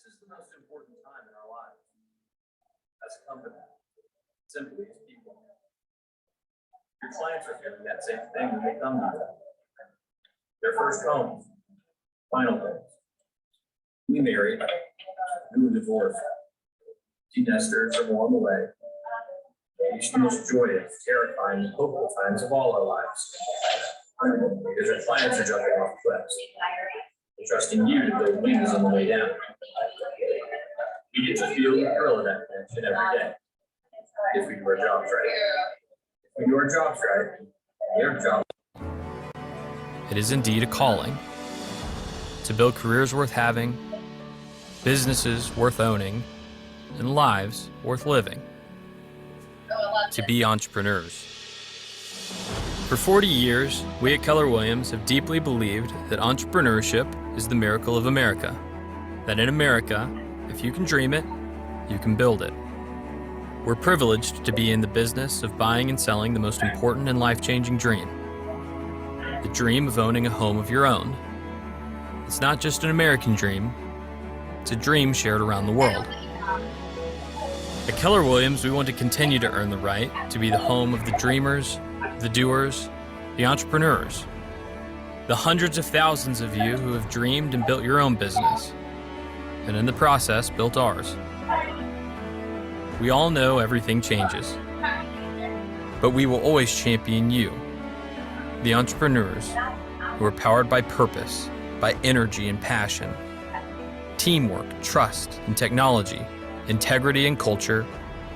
This is the most important time in our lives. As a company, simply as people. Your clients are feeling that same thing when they come to you. Their first homes, final homes. We married, new divorced. Empty nesters are more on the way. Each the most joyous, terrifying, and hopeful times of all our lives. Because our clients are jumping off cliffs. They're trusting you to build wings on the way down. We get to feel the thrill of that connection every day. If we do our jobs right. If we do our jobs right, their job. It is indeed a calling to build careers worth having, businesses worth owning, and lives worth living. To be entrepreneurs. For 40 years, we at Keller Williams have deeply believed that entrepreneurship is the miracle of America. That in America, if you can dream it, you can build it. We're privileged to be in the business of buying and selling the most important and life-changing dream. The dream of owning a home of your own. It's not just an American dream, it's a dream shared around the world. At Keller Williams, we want to continue to earn the right to be the home of the dreamers, the doers, the entrepreneurs. The hundreds of thousands of you who have dreamed and built your own business, and in the process, built ours. We all know everything changes, but we will always champion you, the entrepreneurs who are powered by purpose, by energy and passion, teamwork, trust and technology, integrity and culture,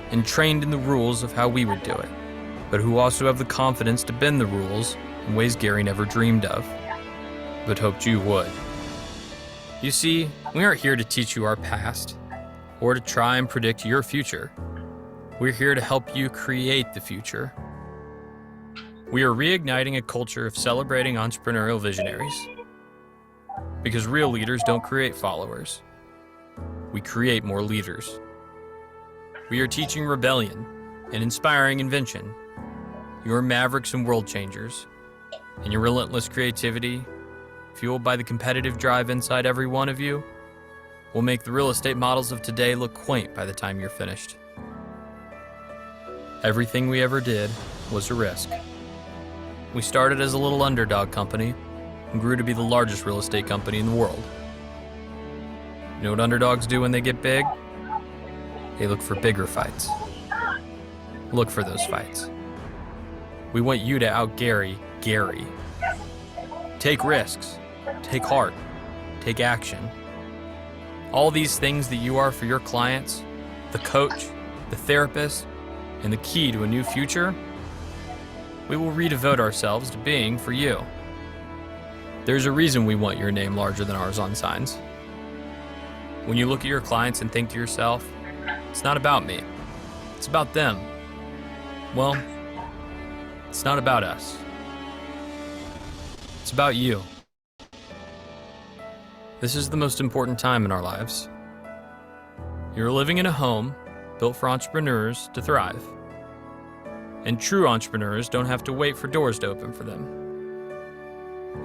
and trained in the rules of how we would do it, but who also have the confidence to bend the rules in ways Gary never dreamed of, but hoped you would. You see, we aren't here to teach you our past, or to try and predict your future. We're here to help you create the future. We are reigniting a culture of celebrating entrepreneurial visionaries. Because real leaders don't create followers. We create more leaders. We are teaching rebellion and inspiring invention. You are mavericks and world changers. And your relentless creativity, fueled by the competitive drive inside every one of you, will make the real estate models of today look quaint by the time you're finished. Everything we ever did was a risk. We started as a little underdog company and grew to be the largest real estate company in the world. You know what underdogs do when they get big? They look for bigger fights. Look for those fights. We want you to out-Gary Gary. Take risks, take heart, take action. All these things that you are for your clients, the coach, the therapist, and the key to a new future, we will redevote ourselves to being for you. There's a reason we want your name larger than ours on signs. When you look at your clients and think to yourself, it's not about me, it's about them. Well, it's not about us. It's about you. This is the most important time in our lives. You're living in a home built for entrepreneurs to thrive. And true entrepreneurs don't have to wait for doors to open for them.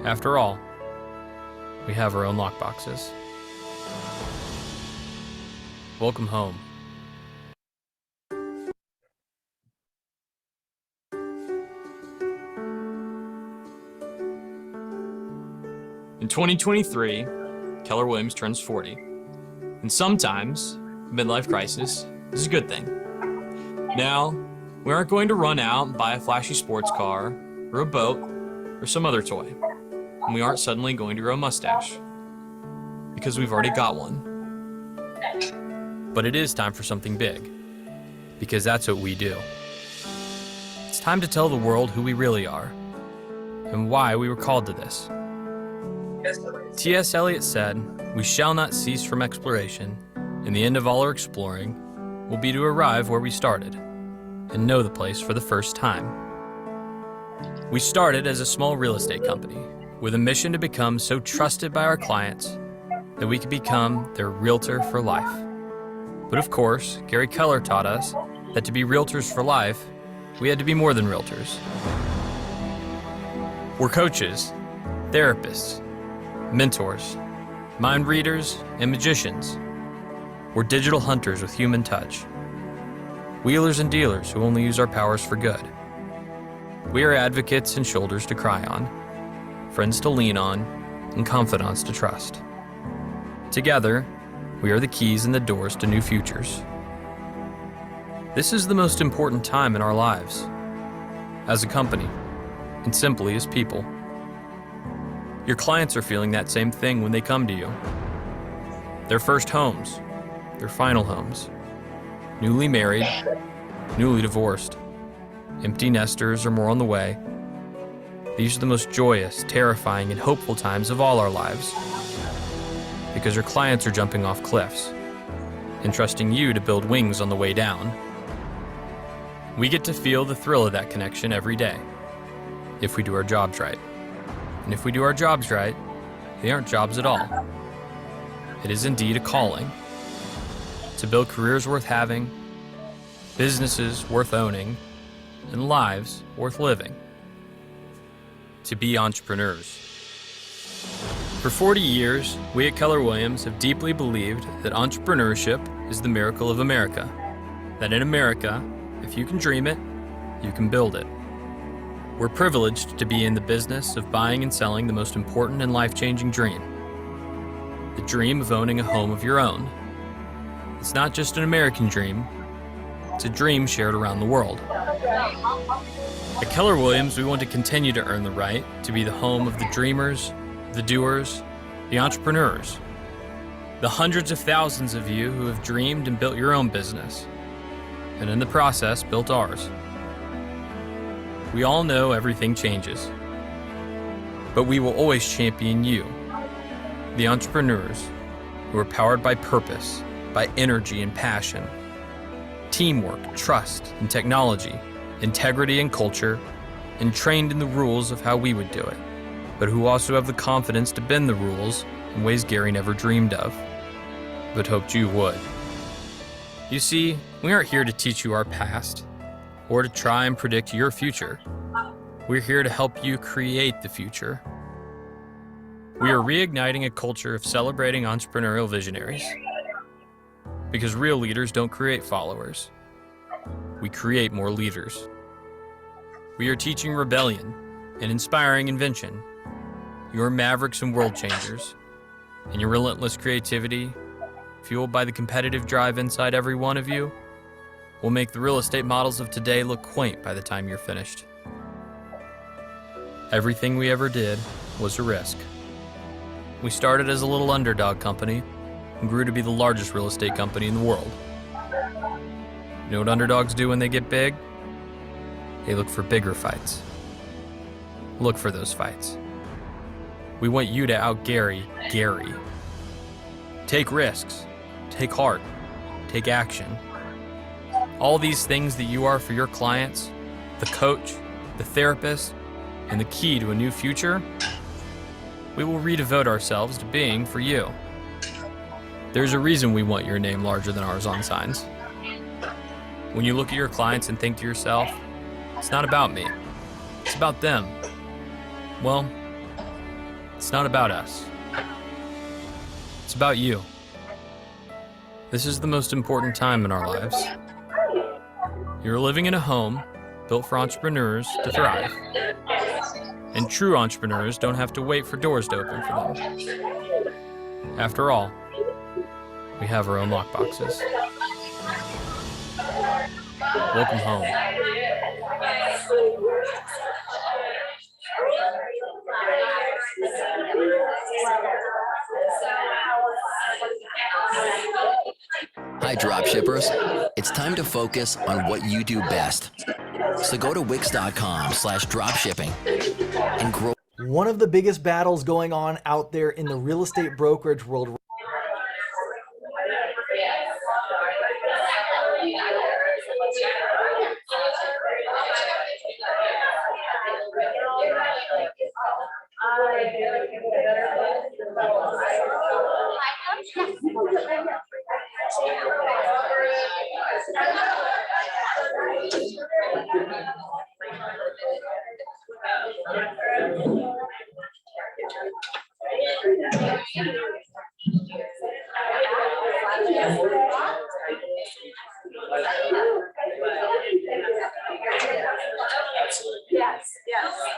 After all, we have our own lockboxes. Welcome home. In 2023, Keller Williams turns 40. And sometimes, midlife crisis is a good thing. Now, we aren't going to run out and buy a flashy sports car, or a boat, or some other toy. And we aren't suddenly going to grow a mustache. Because we've already got one. But it is time for something big. Because that's what we do. It's time to tell the world who we really are. And why we were called to this. T.S. Eliot said, "We shall not cease from exploration, and the end of all our exploring will be to arrive where we started, and know the place for the first time." We started as a small real estate company, with a mission to become so trusted by our clients that we could become their realtor for life. But of course, Gary Keller taught us that to be realtors for life, we had to be more than realtors. We're coaches, therapists, mentors, mind readers, and magicians. We're digital hunters with human touch. Wheelers and dealers who only use our powers for good. We are advocates and shoulders to cry on, friends to lean on, and confidants to trust. Together, we are the keys and the doors to new futures. This is the most important time in our lives, as a company, and simply as people. Your clients are feeling that same thing when they come to you. Their first homes, their final homes, newly married, newly divorced, empty nesters or more on the way. These are the most joyous, terrifying, and hopeful times of all our lives, because your clients are jumping off cliffs and trusting you to build wings on the way down. We get to feel the thrill of that connection every day, if we do our jobs right. And if we do our jobs right, they aren't jobs at all. It is indeed a calling to build careers worth having, businesses worth owning, and lives worth living. To be entrepreneurs. For 40 years, we at Keller Williams have deeply believed that entrepreneurship is the miracle of America. That in America, if you can dream it, you can build it. We're privileged to be in the business of buying and selling the most important and life-changing dream. The dream of owning a home of your own. It's not just an American dream, it's a dream shared around the world. At Keller Williams, we want to continue to earn the right to be the home of the dreamers, the doers, the entrepreneurs. The hundreds of thousands of you who have dreamed and built your own business, and in the process, built ours. We all know everything changes, but we will always champion you, the entrepreneurs who are powered by purpose, by energy and passion, teamwork, trust, and technology, integrity and culture, and trained in the rules of how we would do it, but who also have the confidence to bend the rules in ways Gary never dreamed of, but hoped you would. You see, we aren't here to teach you our past, or to try and predict your future. We're here to help you create the future. We are reigniting a culture of celebrating entrepreneurial visionaries. Because real leaders don't create followers. We create more leaders. We are teaching rebellion and inspiring invention. Your mavericks and world changers, and your relentless creativity, fueled by the competitive drive inside every one of you, will make the real estate models of today look quaint by the time you're finished. Everything we ever did was a risk. We started as a little underdog company and grew to be the largest real estate company in the world. You know what underdogs do when they get big? They look for bigger fights. Look for those fights. We want you to out-Gary Gary. Take risks, take heart, take action. All these things that you are for your clients, the coach, the therapist, and the key to a new future, we will redevote ourselves to being for you. There's a reason we want your name larger than ours on signs. When you look at your clients and think to yourself, it's not about me, it's about them. Well, it's not about us. It's about you. This is the most important time in our lives. You're living in a home built for entrepreneurs to thrive. And true entrepreneurs don't have to wait for doors to open for them. After all, we have our own lockboxes. Welcome home. Hi, dropshippers. It's time to focus on what you do best. So go to wix.com/dropshipping and grow. One of the biggest battles going on out there in the real estate brokerage world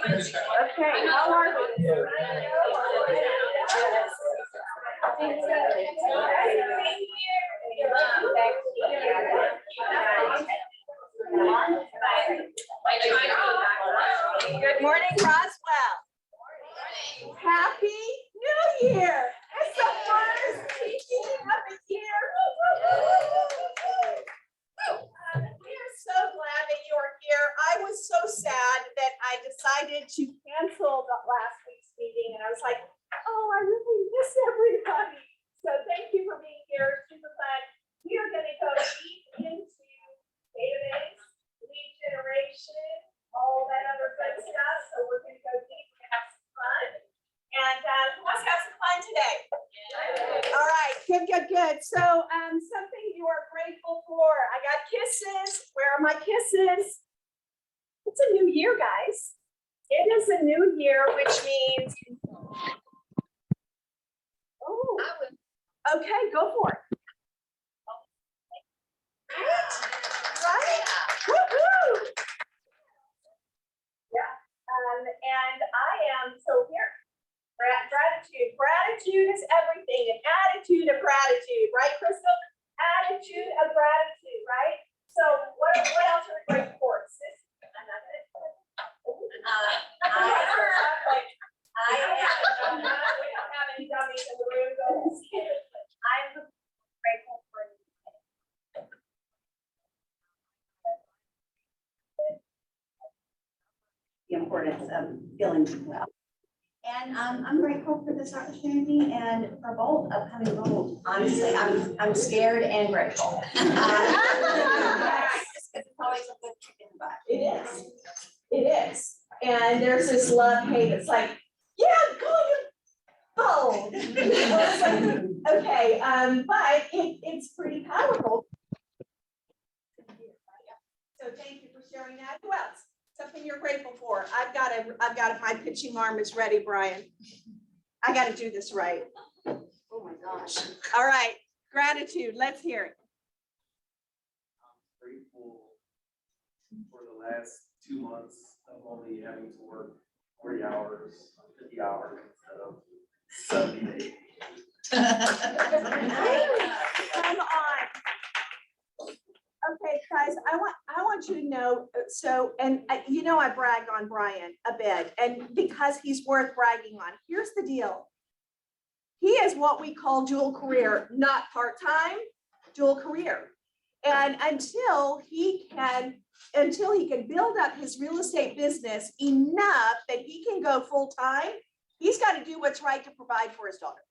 Okay, how are we? Good morning, Roswell. Happy New Year. It's the first meeting of the year. We are so glad that you're here. I was so sad that I decided to cancel the last week's meeting, and I was like, oh, I really miss everybody. So thank you for being here. Super glad. We are going to go deep into database, lead generation, all that other good stuff. So we're going to go deep and have some fun. And who wants to have some fun today? All right, good, good, good. So something you are grateful for. I got kisses. Where are my kisses? It's a new year, guys. It is a new year, which means, oh, okay, go for it. Right? Woo-hoo! Yeah, and I am so here. Gratitude. Gratitude is everything. An attitude of gratitude, right, Crystal? Attitude of gratitude, right? So what else are we grateful for? Sis? We don't have any dummies in the room. I'm grateful for the importance of feeling well. And I'm grateful for this opportunity and for Bold, upcoming Bold. Honestly, I'm scared and grateful. Just because it's always a good kick in the butt. It is. It is. And there's this love hate. It's like, yeah, go to Bold. Okay, but it's pretty powerful. So thank you for sharing that. Who else? Something you're grateful for. I've got my pitching arm is ready, Brian. I got to do this right. Oh my gosh. All right. Gratitude. Let's hear it. I'm grateful for the last 2 months of only having to work 40 hours, 50 hours instead of 70 days. Come on. Okay, guys, I want you to know, so, and you know, I brag on Brian a bit, and because he's worth bragging on. Here's the deal. He is what we call dual career, not part-time, dual career. And until he can build up his real estate business enough that he can go full-time, he's got to do what's right to provide for his daughter,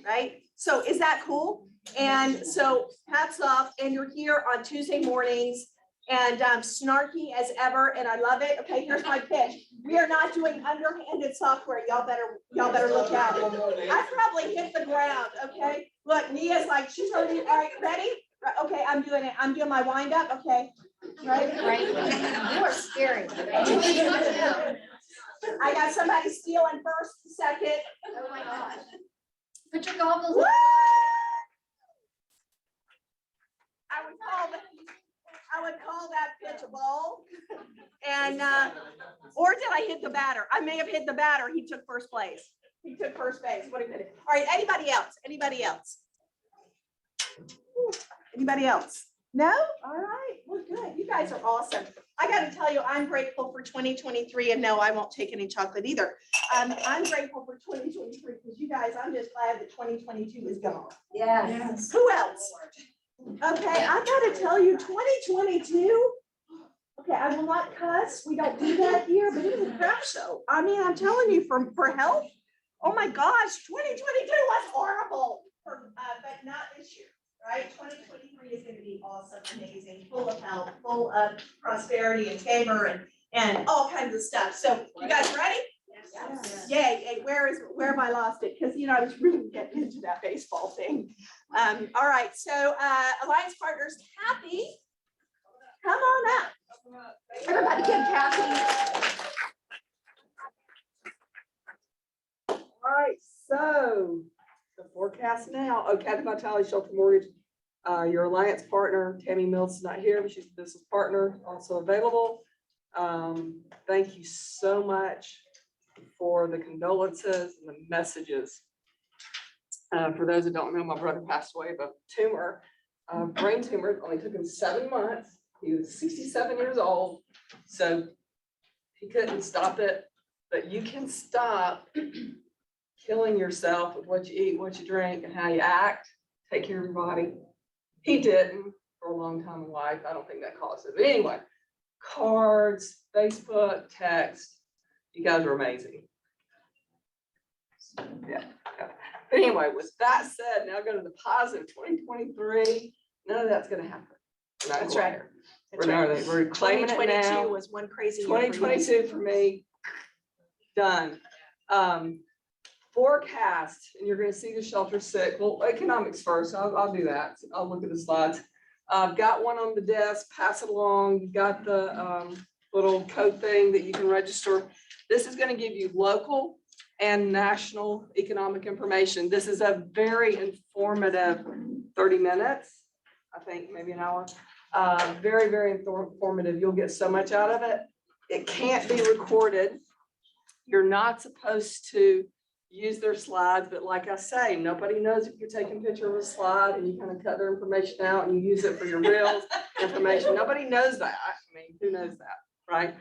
right? So is that cool? And so hats off, and you're here on Tuesday mornings and snarky as ever, and I love it. Okay, here's my pitch. We are not doing underhanded software. Y'all better look at it. I probably hit the ground, okay? Look, Nia's like, she's already, all right, ready? Okay, I'm doing it. I'm doing my wind up, okay? Right? You are scary. I got somebody stealing first, second. Oh my gosh. Put your goggles on. I would call that pitch a ball. And, or did I hit the batter? I may have hit the batter. He took first place. He took first base. What a minute. All right, anybody else? Anybody else? Anybody else? No? All right, well, good. You guys are awesome. I got to tell you, I'm grateful for 2023, and no, I won't take any chocolate either. I'm grateful for 2023 because you guys, I'm just glad that 2022 is gone. Yes. Who else? Okay, I got to tell you, 2022. Okay, I will not cuss. We don't do that here, but it was a crap show. I mean, I'm telling you, for health. Oh my gosh, 2022 was horrible, but not this year. Right, 2023 is going to be awesome, amazing, full of health, full of prosperity and favor and all kinds of stuff. So, you guys ready? Yes. Yay! Where have I lost it? Because I was really getting into that baseball thing. All right. So, Alliance Partners, Kathy, come on up. Everybody, give Kathy. All right. So. The forecast now. Oh, Kathy Vitale, Shelter Mortgage, your alliance partner, Tammy Mills is not here, but she's a business partner, also available. Thank you so much for the condolences and the messages. For those that don't know, my brother passed away of a tumor, brain tumor. It only took him 7 months. He was 67 years old, so he couldn't stop it. But you can stop killing yourself with what you eat, what you drink, and how you act. Take care of your body. He didn't for a long time in life. I don't think that caused it. But anyway, cards, Facebook, text. You guys are amazing. Yeah. But anyway, with that said, now go to the positive 2023. None of that's gonna happen. We're not That's going right. there. That's We're right. not, we're claiming it 2022 now. was one crazy year for you. 2022 for me, done. Forecast, and you're gonna see the shelter sick. Well, economics first. I'll do that. I'll look at the slides. Got one on the desk, pass it along. You got the little code thing that you can register. This is gonna give you local and national economic information. This is a very informative 30 minutes, I think maybe an hour. Very, very informative. You'll get so much out of it. It can't be recorded. You're not supposed to use their slides, but like I say, nobody knows if you're taking a picture of a slide and you kind of cut their information out and you use it for your reels information. Nobody knows that. I mean, who knows that, right?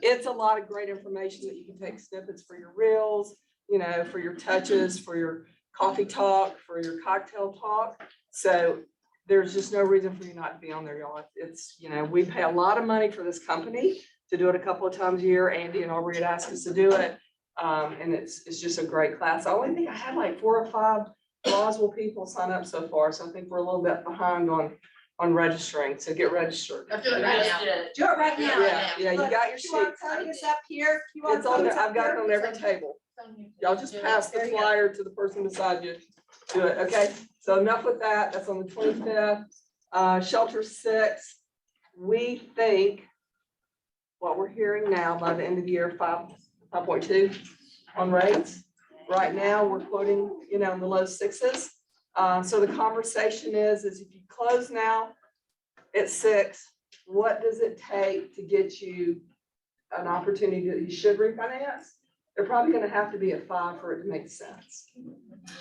It's a lot of great information that you can take snippets for your reels, you know, for your touches, for your coffee talk, for your cocktail talk. So there's just no reason for you not to be on there, y'all. It's, you know, we pay a lot of money for this company to do it a couple of times a year. Andy and Aubrey had asked us to do it. And it's just a great class. I only think I had like 4 or 5 Roswell people sign up so far. So I think we're a little bit behind on registering. So get registered. Do it right now. Do it right now. Yeah, you got your QR sheet. code is up here. QR It's on there. code's up I've got it here. on every table. Y'all just pass the flyer to the person beside you. Do it, okay? So enough with that. That's on the 25th. Shelter 6, we think what we're hearing now by the end of the year, 5.2 on rates. Right now, we're quoting, you know, in the low 6s. So the conversation is if you close now at 6, what does it take to get you an opportunity that you should refinance? They're probably gonna have to be a 5 for it to make sense.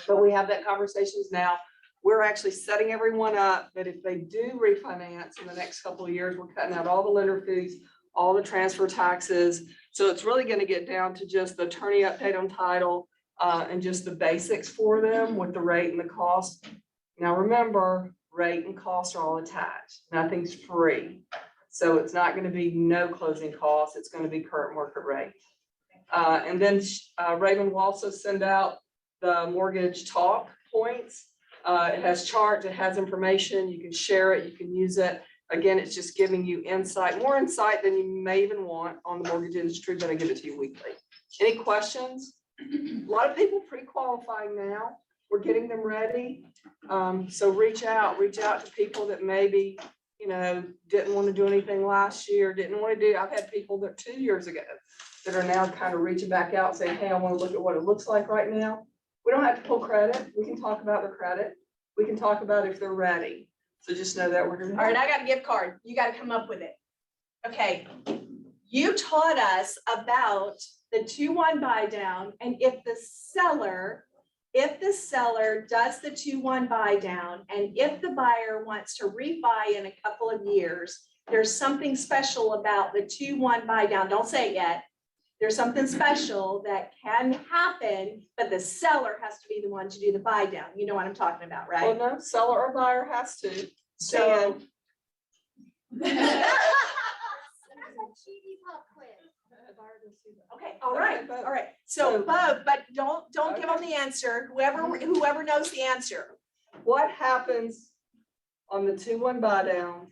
But we have that conversations now. We're actually setting everyone up that if they do refinance in the next couple of years, we're cutting out all the lender fees, all the transfer taxes. So it's really gonna get down to just the attorney update on title and just the basics for them with the rate and the cost. Now, remember, rate and costs are all attached. Nothing's free. So it's not gonna be no closing costs. It's gonna be current market rate. And then Raven will also send out the mortgage talk points. It has charts, it has information. You can share it, you can use it. Again, it's just giving you insight, more insight than you may even want on the mortgage industry, but I give it to you weekly. Any questions? A lot of people pre-qualifying now. We're getting them ready. So reach out to people that maybe, you know, didn't want to do anything last year, didn't want to do. I've had people that 2 years ago that are now kind of reaching back out saying, hey, I want to look at what it looks like right now. We don't have to pull credit. We can talk about their credit. We can talk about if they're ready. So just know that we're going to. All right, I got a gift card. You got to come up with it. Okay. You taught us about the 2-1 buy down, and if the seller does the 2-1 buy down, and if the buyer wants to refi in a couple of years, there's something special about the 2-1 buy down. Don't say it yet. There's something special that can happen, but the seller has to be the one to do the buy down. You know what I'm talking about, right? Well, no, seller or buyer has to. So. Okay, all right, all right. So, but don't give them the answer. Whoever knows the answer. What happens on the 2-1 buy down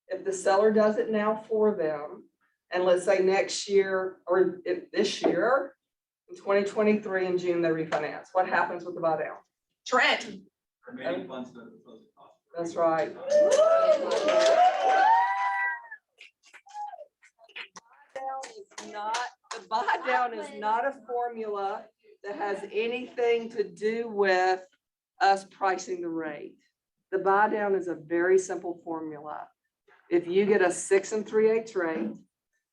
if the seller does it now for them? And let's say next year or this year, in 2023 in June, they refinance. What happens with the buy down? Trent. Remaining funds to the closing cost. That's right. The buy down is not a formula that has anything to do with us pricing the rate. The buy down is a very simple formula. If you get a 6 3/8 rate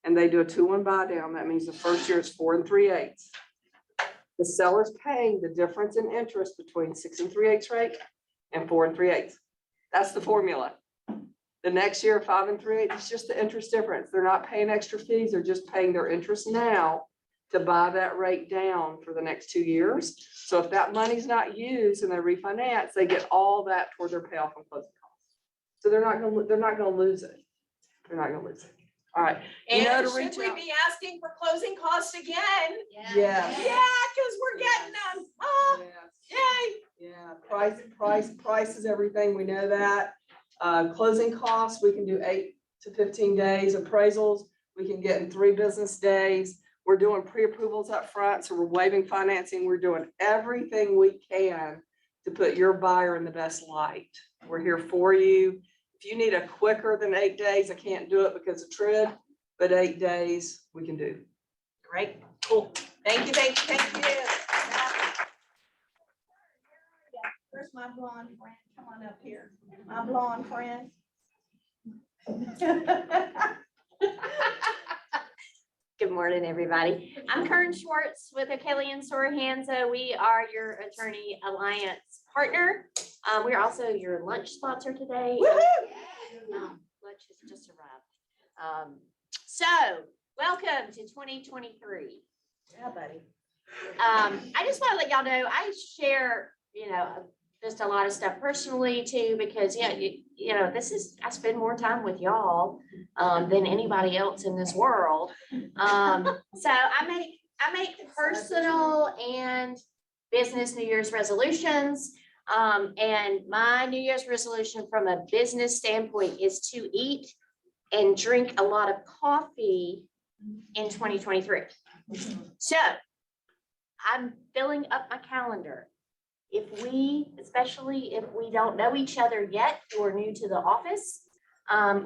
and they do a 2-1 buy down. That means the first year is 4 3/8. The seller's paying the difference in interest between 6 3/8 rate and 4 3/8. That's the formula. The next year, 5 3/8, it's just the interest difference. They're not paying extra fees. They're just paying their interest now to buy that rate down for the next 2 years. So if that money's not used and they refinance, they get all that toward their payoff and closing costs. So they're not gonna lose it. They're not gonna lose it. All right. You know And to should reach we out. be asking for closing costs again? Yes. Yeah, because we're getting them. Oh, Yes. yay. Yeah, price is everything. We know that. Closing costs, we can do 8 to 15 days. Appraisals, we can get in 3 business days. We're doing pre-approvals up front, so we're waiving financing. We're doing everything we can to put your buyer in the best light. We're here for you. If you need a quicker than 8 days, I can't do it because of TRID, but 8 days we can do. Great, cool. Thank you, thank you, thank you. Where's my blonde friend? Come on up here. My blonde friend. Good morning, everybody. I'm Karen Schwartz with O'Kelly and Sorahanza. We are your Attorney Alliance partner. We're also your lunch sponsor today. Lunch has just arrived. So welcome to 2023. Yeah, buddy. I just want to let y'all know, I share, just a lot of stuff personally too, because I spend more time with y'all than anybody else in this world. So I make personal and business New Year's resolutions. And my New Year's resolution from a business standpoint is to eat and drink a lot of coffee in 2023. So I'm filling up my calendar. Especially if we don't know each other yet or new to the office,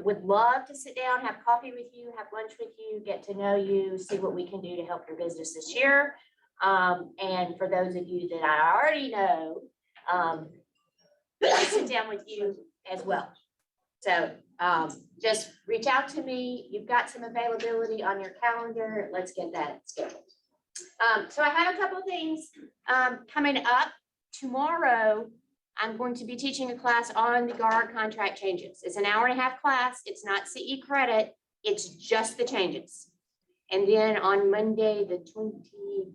would love to sit down, have coffee with you, have lunch with you, get to know you, see what we can do to help your business this year. And for those of you that I already know, sit down with you as well. So just reach out to me. You've got some availability on your calendar. Let's get that scheduled. So I have a couple of things coming up. Tomorrow, I'm going to be teaching a class on the GAR contract changes. It's an 1.5-hour class. It's not CE credit. It's just the changes. And then on Monday, the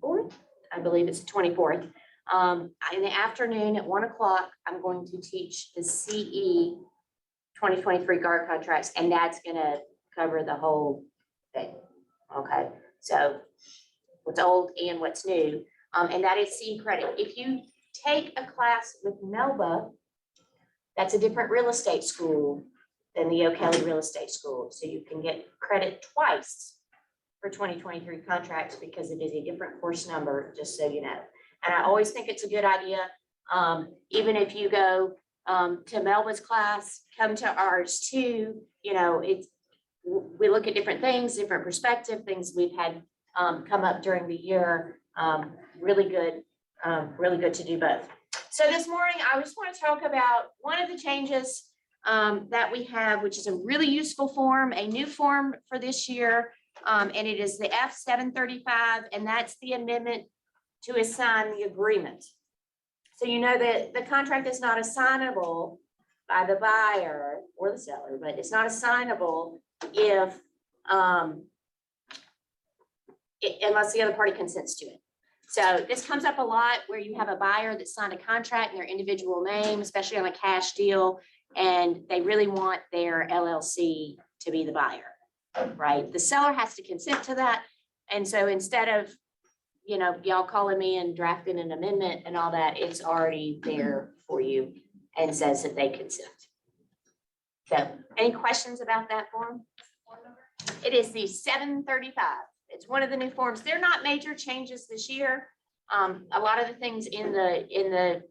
24th, I believe it's the 24th, in the afternoon at 1 o'clock, I'm going to teach the CE 2023 GAR contracts, and that's going to cover the whole thing. Okay, so what's old and what's new, and that is CE credit. If you take a class with Melba, that's a different real estate school than the O'Kelly Real Estate School. So you can get credit twice for 2023 contracts because it is a different course number, just so you know. And I always think it's a good idea. Even if you go to Melba's class, come to ours too, we look at different things, different perspective, things we've had come up during the year. Really good to do both. So this morning, I just want to talk about one of the changes that we have, which is a really useful form, a new form for this year. And it is the F-735, and that's the amendment to assign the agreement. So you know that the contract is not assignable by the buyer or the seller, but it's not assignable if unless the other party consents to it. So this comes up a lot where you have a buyer that signed a contract in their individual name, especially on a cash deal, and they really want their LLC to be the buyer, right? The seller has to consent to that. And so instead of, y'all calling me and drafting an amendment and all that, it's already there for you and says that they consent. So any questions about that form? It is the 735. It's one of the new forms. They're not major changes this year. A lot of the things in the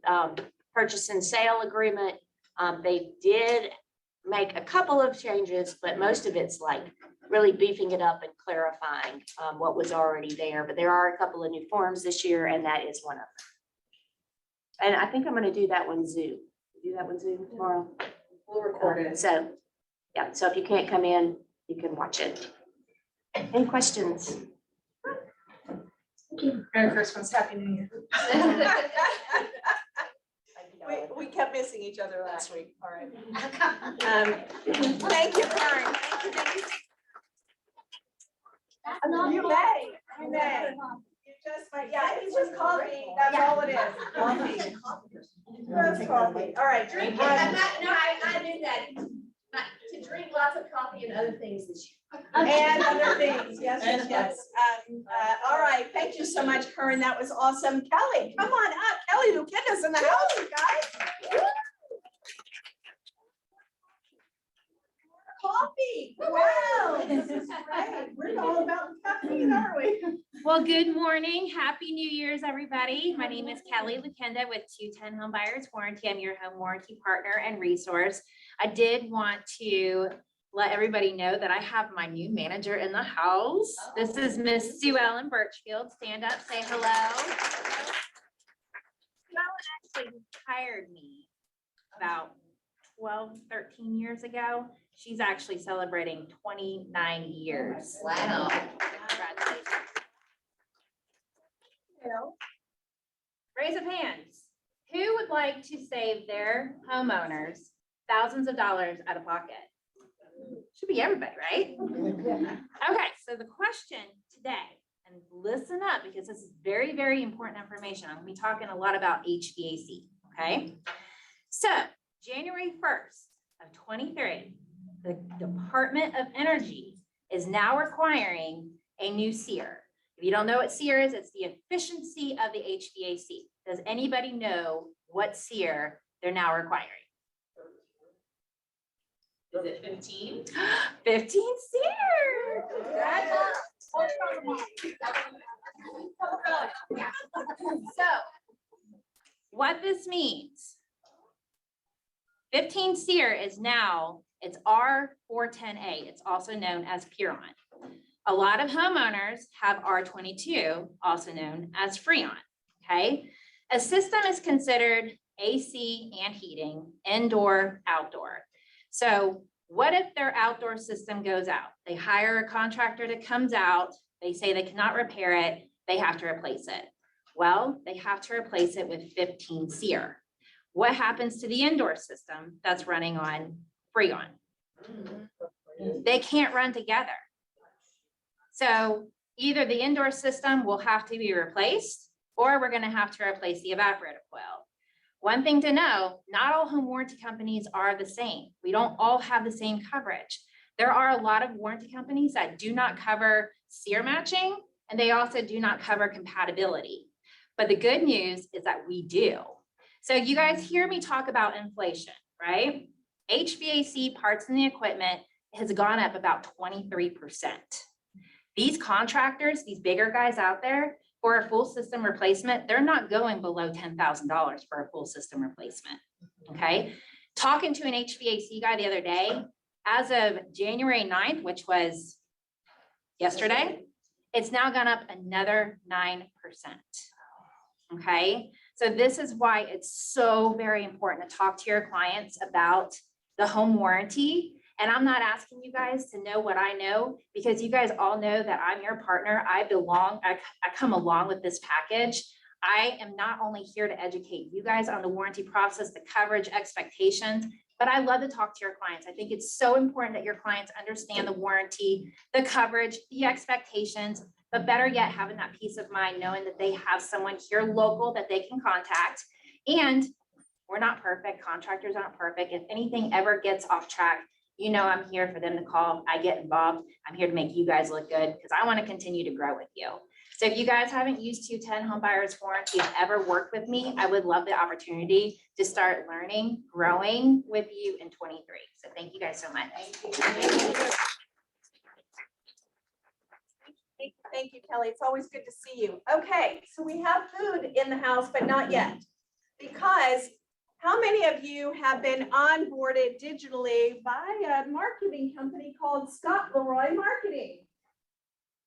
purchase and sale agreement, they did make a couple of changes, but most of it's like really beefing it up and clarifying what was already there. But there are a couple of new forms this year, and that is one of them. And I think I'm going to do that one Zoom. Do that one Zoom tomorrow. We'll record it. So, yeah. So if you can't come in, you can watch it. Any questions? Merry Christmas, Happy New Year. We kept missing each other last week, all right. Thank you, Karen. Thank you. You may, you may. You just might, yeah, it's just coffee, that's all it is. Coffee. Just coffee, all right, drink. I'm not, no, I knew that. Not to drink lots of coffee and other things this year. And other things, yes. All right, thank you so much, Karen, that was awesome. Kelly, come on up, Kelly Lucinda's in the house, you guys. Coffee, wow, this is great. We're all about caffeine, aren't we? Well, good morning. Happy New Year's, everybody. My name is Kelly Lucinda with 210 Home Buyers Warranty. I'm your home warranty partner and resource. I did want to let everybody know that I have my new manager in the house. This is Miss Sue Ellen Birchfield. Stand up, say hello. Sue Ellen actually hired me about 12, 13 years ago. She's actually celebrating 29 years. Wow. Congratulations. Raise of hands. Who would like to save their homeowners thousands of dollars out of pocket? Should be everybody, right? Okay, so the question today, and listen up because this is very, very important information. I'm gonna be talking a lot about HVAC, okay? So January 1st of 23, the Department of Energy is now requiring a new SEER. If you don't know what SEER is, it's the efficiency of the HVAC. Does anybody know what SEER they're now requiring? Is it 15? 15 SEER. So what this means, 15 SEER is now, it's R410A. It's also known as Puron. A lot of homeowners have R22, also known as Freon, okay? A system is considered AC and heating, indoor, outdoor. So what if their outdoor system goes out? They hire a contractor that comes out, they say they cannot repair it, they have to replace it. Well, they have to replace it with 15 SEER. What happens to the indoor system that's running on Freon? They can't run together. So either the indoor system will have to be replaced or we're gonna have to replace the evaporator coil. One thing to know, not all home warranty companies are the same. We don't all have the same coverage. There are a lot of warranty companies that do not cover SEER matching, and they also do not cover compatibility. But the good news is that we do. So you guys hear me talk about inflation, right? HVAC parts and the equipment has gone up about 23%. These contractors, these bigger guys out there, for a full system replacement, they're not going below $10,000 for a full system replacement, okay? Talking to an HVAC guy the other day, as of January 9th, which was yesterday, it's now gone up another 9%, okay? So this is why it's so very important to talk to your clients about the home warranty. And I'm not asking you guys to know what I know, because you guys all know that I'm your partner. I come along with this package. I am not only here to educate you guys on the warranty process, the coverage expectations, but I love to talk to your clients. I think it's so important that your clients understand the warranty, the coverage, the expectations, but better yet, having that peace of mind, knowing that they have someone here local that they can contact. And we're not perfect. Contractors aren't perfect. If anything ever gets off track, you know, I'm here for them to call. I get involved. I'm here to make you guys look good because I want to continue to grow with you. So if you guys haven't used 210 Home Buyers Warranty and ever worked with me, I would love the opportunity to start learning, growing with you in 23. So thank you guys so much. Thank you, Kelly. It's always good to see you. Okay, so we have food in the house, but not yet. Because how many of you have been onboarded digitally by a marketing company called Scott Leroy Marketing?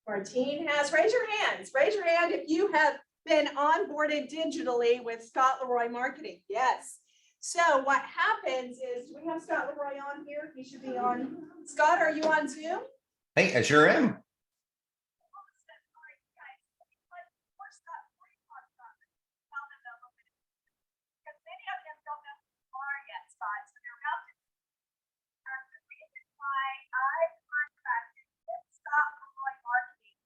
Martine has, raise your hands. Raise your hand if you have been onboarded digitally with Scott Leroy Marketing. Yes. So what happens is, do we have Scott Leroy on here? He should be on. Scott, are you on Zoom? Hey, I sure am. contracted with Scott Leroy Marketing.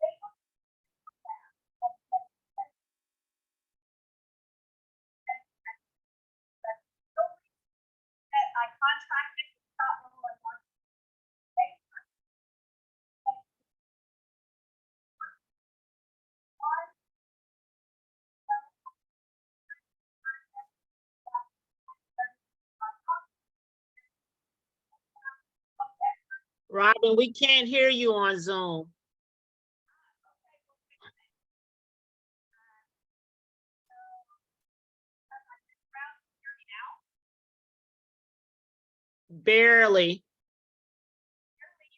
They look that I contracted with Scott Leroy Marketing. Robin, we can't hear you on Zoom. Barely.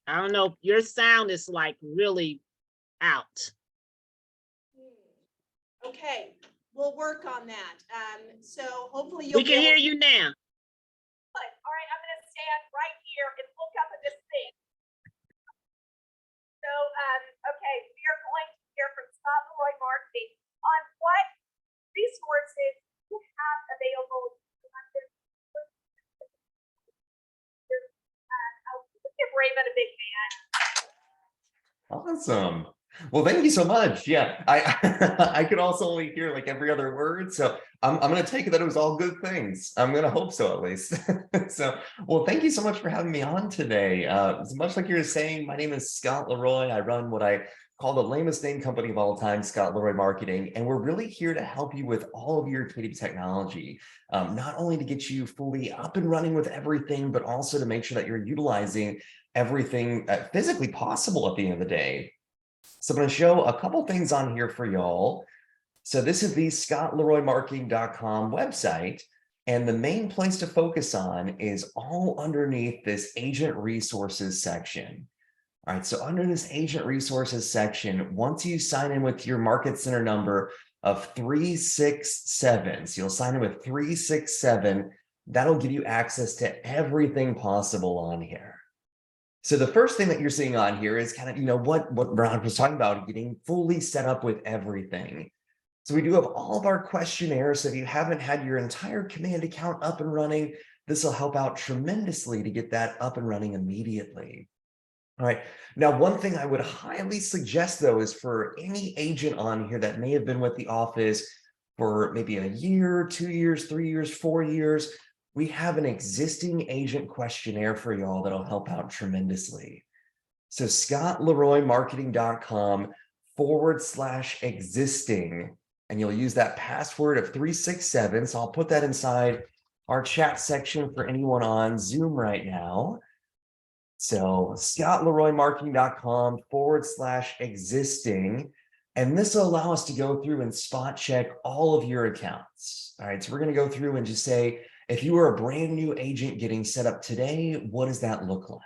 I don't know, your sound is like really out. Okay, we'll work on that. So hopefully We can hear you now. Good. All right, I'm gonna stand right here and look up at this thing. So, okay, we are going to hear from Scott Leroy Marketing on what resources you have available. Give Raven a big hand. Awesome. Well, thank you so much. Yeah, I I could also only hear like every other word, so I'm gonna take it that it was all good things. I'm gonna hope so at least. So, well, thank you so much for having me on today. Much like you were saying, my name is Scott Leroy. I run what I call the lamest name company of all time, Scott Leroy Marketing, and we're really here to help you with all of your creative technology, not only to get you fully up and running with everything, but also to make sure that you're utilizing everything physically possible at the end of the day. So I'm going to show a couple things on here for y'all. So this is the scottleroymarketing.com website. And the main place to focus on is all underneath this agent resources section. All right, so under this agent resources section, once you sign in with your Market Center number of 367, so you'll sign in with 367, that'll give you access to everything possible on here. So the first thing that you're seeing on here is kind of, you know, what Ron was talking about, getting fully set up with everything. So we do have all of our questionnaires. So if you haven't had your entire command account up and running, this will help out tremendously to get that up and running immediately. All right. Now, one thing I would highly suggest, though, is for any agent on here that may have been with the office for maybe a year, 2 years, 3 years, 4 years, we have an existing agent questionnaire for y'all that'll help out tremendously. So scottleroymarketing.com/existing, and you'll use that password of 367. So I'll put that inside our chat section for anyone on Zoom right now. So scottleroymarketing.com/existing, and this will allow us to go through and spot check all of your accounts. All right, so we're going to go through and just say, if you are a brand new agent getting set up today, what does that look like?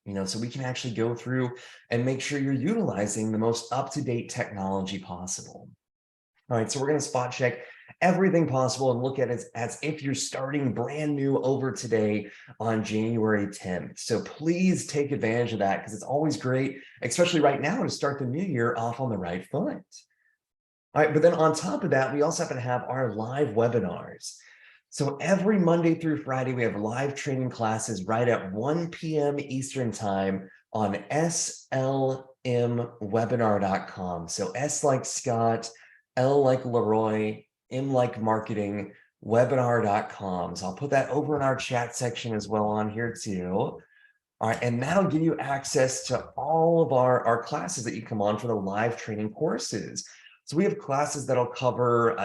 You know, so we can actually go through and make sure you're utilizing the most up-to-date technology possible. All right, so we're going to spot check everything possible and look at it as if you're starting brand new over today on January 10th. So please take advantage of that, because it's always great, especially right now, to start the new year off on the right foot. All right, but then on top of that, we also happen to have our live webinars. So every Monday through Friday, we have live training classes right at 1 p.m. Eastern time on slmwebinar.com. So S like Scott, L like Leroy, M like marketing, webinar.com. So I'll put that over in our chat section as well on here too. All right, and that'll give you access to all of our classes that you come on for the live training courses. So we have classes that'll cover,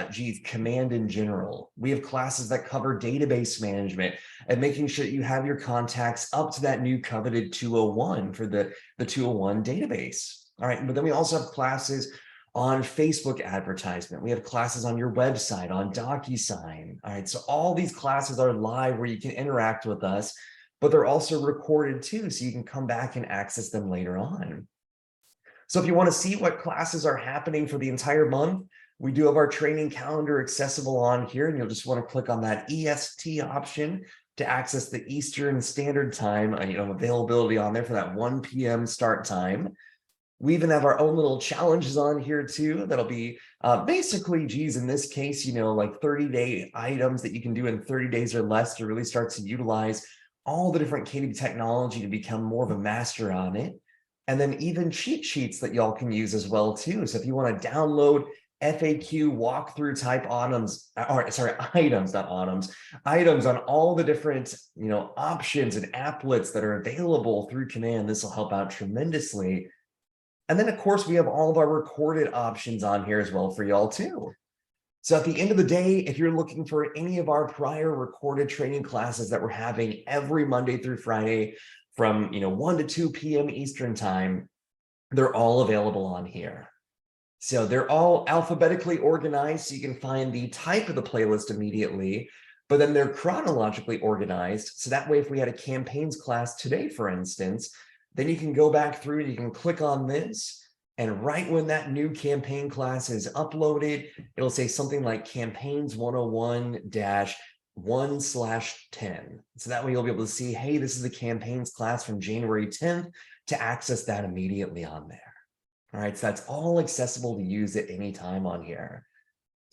command in general. We have classes that cover database management and making sure that you have your contacts up to that new coveted 201 for the 201 database. All right, but then we also have classes on Facebook advertisement. We have classes on your website, on DocuSign. All right, so all these classes are live where you can interact with us, but they're also recorded too, so you can come back and access them later on. So if you want to see what classes are happening for the entire month, we do have our training calendar accessible on here, and you'll just want to click on that EST option to access the Eastern Standard Time, availability on there for that 1 p.m. start time. We even have our own little challenges on here too. That'll be basically, in this case, like 30-day items that you can do in 30 days or less to really start to utilize all the different KDB technology to become more of a master on it. And then even cheat sheets that y'all can use as well too. So if you want to download FAQ walkthrough type items, items, not items on all the different, options and applets that are available through Command, this will help out tremendously. And then of course we have all of our recorded options on here as well for y'all too. So at the end of the day, if you're looking for any of our prior recorded training classes that we're having every Monday through Friday from 1 to 2 p.m. Eastern time, they're all available on here. So they're all alphabetically organized, so you can find the type of the playlist immediately, but then they're chronologically organized. So that way, if we had a campaigns class today, for instance, then you can go back through and you can click on this. And right when that new campaign class is uploaded, it'll say something like campaigns 101-1/10. So that way you'll be able to see, hey, this is the campaigns class from January 10th to access that immediately on there. All right, so that's all accessible to use at any time on here.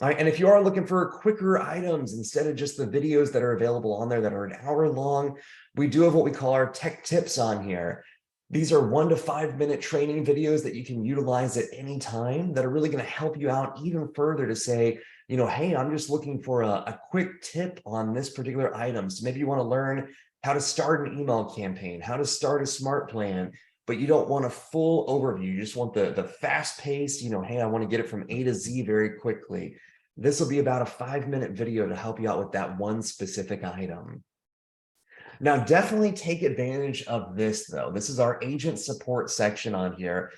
All right, and if you are looking for quicker items instead of just the videos that are available on there that are an hour long, we do have what we call our tech tips on here. These are 1 to 5 minute training videos that you can utilize at any time that are really going to help you out even further to say, hey, I'm just looking for a quick tip on this particular item. So maybe you want to learn how to start an email campaign, how to start a smart plan, but you don't want a full overview. You just want the fast paced, hey, I want to get it from A to Z very quickly. This will be about a 5-minute video to help you out with that one specific item. Now, definitely take advantage of this, though. This is our agent support section on here.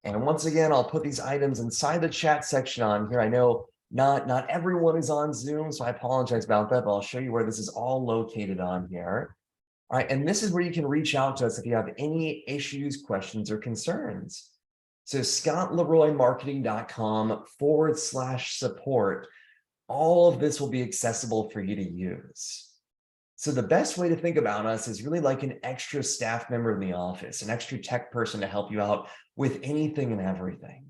And once again, I'll put these items inside the chat section on here. I know not everyone is on Zoom, so I apologize about that, but I'll show you where this is all located on here. All right, and this is where you can reach out to us if you have any issues, questions, or concerns. So scottleroymarketing.com/support. All of this will be accessible for you to use. So the best way to think about us is really like an extra staff member in the office, an extra tech person to help you out with anything and everything.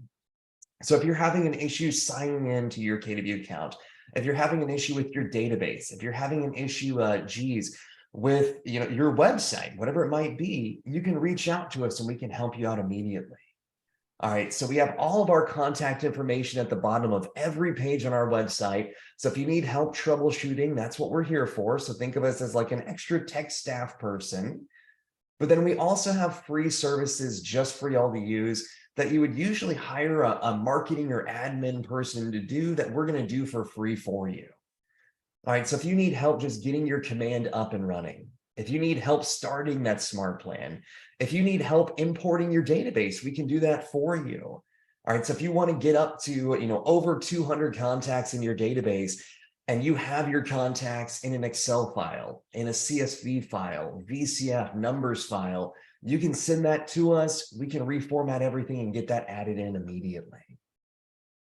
So if you're having an issue signing in to your KDB account, if you're having an issue with your database, if you're having an issue, with your website, whatever it might be, you can reach out to us and we can help you out immediately. All right, so we have all of our contact information at the bottom of every page on our website. So if you need help troubleshooting, that's what we're here for. So think of us as like an extra tech staff person. But then we also have free services just for y'all to use that you would usually hire a marketing or admin person to do that we're going to do for free for you. All right, so if you need help just getting your command up and running, if you need help starting that smart plan, if you need help importing your database, we can do that for you. All right, so if you want to get up to, over 200 contacts in your database and you have your contacts in an Excel file, in a CSV file, VCF, numbers file, you can send that to us. We can reformat everything and get that added in immediately.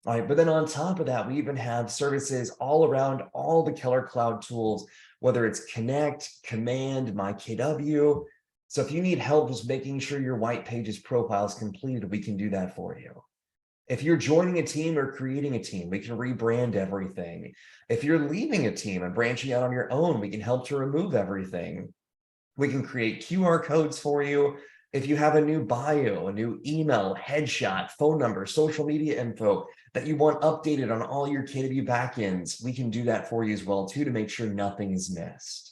All right, but then on top of that, we even have services all around all the Keller Cloud tools, whether it's Connect, Command, MyKW. So if you need help just making sure your White Pages profile is completed, we can do that for you. If you're joining a team or creating a team, we can rebrand everything. If you're leaving a team and branching out on your own, we can help to remove everything. We can create QR codes for you. If you have a new bio, a new email, headshot, phone number, social media info that you want updated on all your KDB backends, we can do that for you as well too to make sure nothing is missed.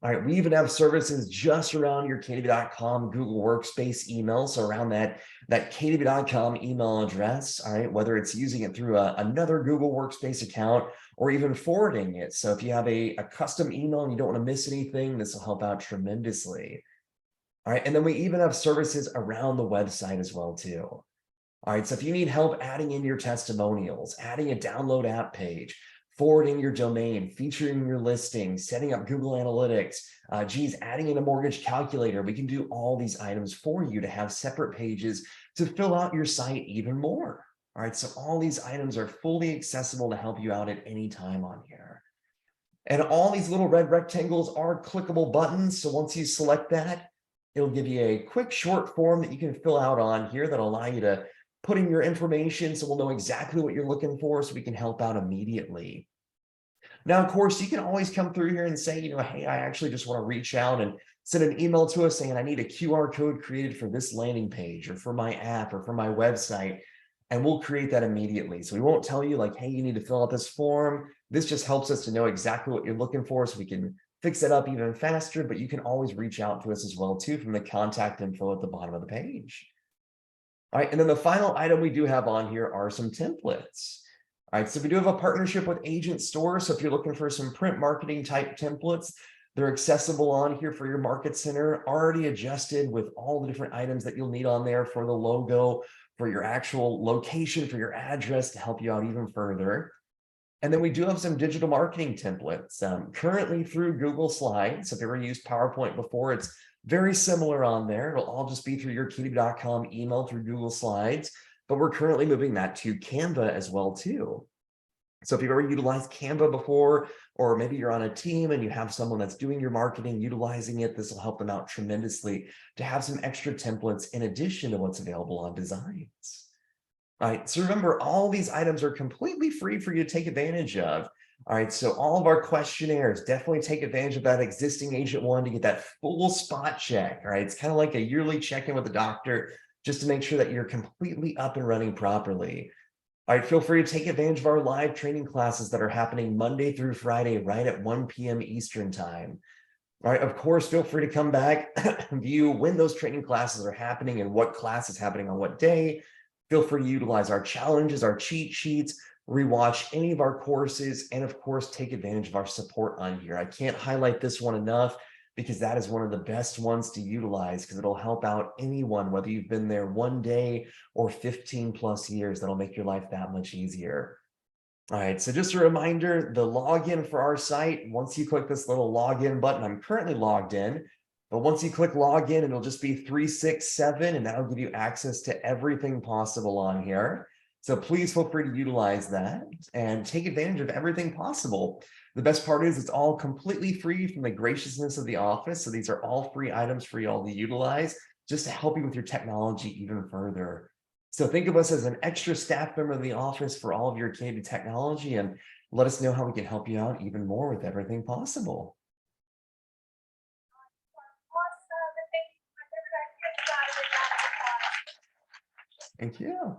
All right, we even have services just around your KDB.com Google Workspace email, so around that KDB.com email address, all right, whether it's using it through another Google Workspace account or even forwarding it. So if you have a custom email and you don't want to miss anything, this will help out tremendously. All right, and then we even have services around the website as well too. All right, so if you need help adding in your testimonials, adding a download app page, forwarding your domain, featuring your listing, setting up Google Analytics, adding in a mortgage calculator, we can do all these items for you to have separate pages to fill out your site even more. All right, so all these items are fully accessible to help you out at any time on here. And all these little red rectangles are clickable buttons. So once you select that, it'll give you a quick short form that you can fill out on here that'll allow you to put in your information so we'll know exactly what you're looking for so we can help out immediately. Now, of course, you can always come through here and say, hey, I actually just want to reach out and send an email to us saying I need a QR code created for this landing page or for my app or for my website. And we'll create that immediately. So we won't tell you like, hey, you need to fill out this form. This just helps us to know exactly what you're looking for so we can fix it up even faster, but you can always reach out to us as well too from the contact info at the bottom of the page. All right, and then the final item we do have on here are some templates. All right, so we do have a partnership with Agent Store. So if you're looking for some print marketing type templates, they're accessible on here for your market center, already adjusted with all the different items that you'll need on there for the logo, for your actual location, for your address to help you out even further. And then we do have some digital marketing templates currently through Google Slides. So if you ever used PowerPoint before, it's very similar on there. It'll all just be through your kiwi.com email through Google Slides, but we're currently moving that to Canva as well too. So if you've ever utilized Canva before, or maybe you're on a team and you have someone that's doing your marketing, utilizing it, this will help them out tremendously to have some extra templates in addition to what's available on Designs. All right, so remember, all these items are completely free for you to take advantage of. All right, so all of our questionnaires, definitely take advantage of that existing Agent One to get that full spot check. All right, it's kind of like a yearly check-in with the doctor just to make sure that you're completely up and running properly. All right, feel free to take advantage of our live training classes that are happening Monday through Friday, right at 1 p.m. Eastern time. All right, of course, feel free to come back, view when those training classes are happening and what class is happening on what day. Feel free to utilize our challenges, our cheat sheets, rewatch any of our courses, and of course, take advantage of our support on here. I can't highlight this one enough because that is one of the best ones to utilize because it'll help out anyone, whether you've been there 1 day or 15 plus years, that'll make your life that much easier. All right, so just a reminder, the login for our site, once you click this little login button, I'm currently logged in, but once you click login, it'll just be 367, and that'll give you access to everything possible on here. So please feel free to utilize that and take advantage of everything possible. The best part is it's all completely free from the graciousness of the office. So these are all free items for you all to utilize just to help you with your technology even further. So think of us as an extra staff member in the office for all of your Canadian technology and let us know how we can help you out even more with everything possible. Thank you.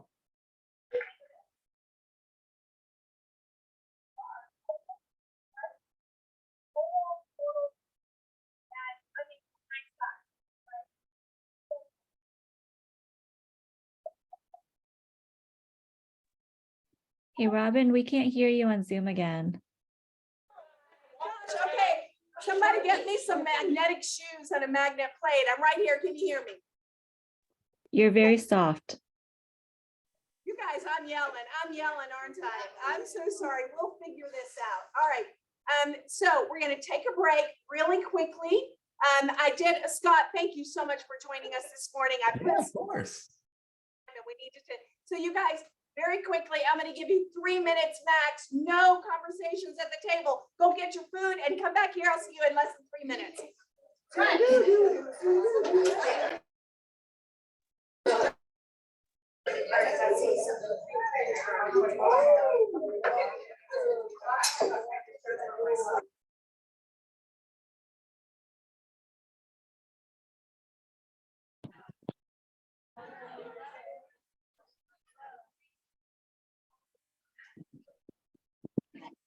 Hey, Robin, we can't hear you on Zoom again. Gosh, okay, somebody get me some magnetic shoes and a magnet plate. I'm right here. Can you hear me? You're very soft. You guys, I'm yelling, aren't I? I'm so sorry. We'll figure this out. All right. So we're going to take a break really quickly. Scott, thank you so much for joining us this morning. Yeah, of course. We needed to, so you guys, very quickly, I'm going to give you 3 minutes max. No conversations at the table. Go get your food and come back here. I'll see you in less than 3 minutes.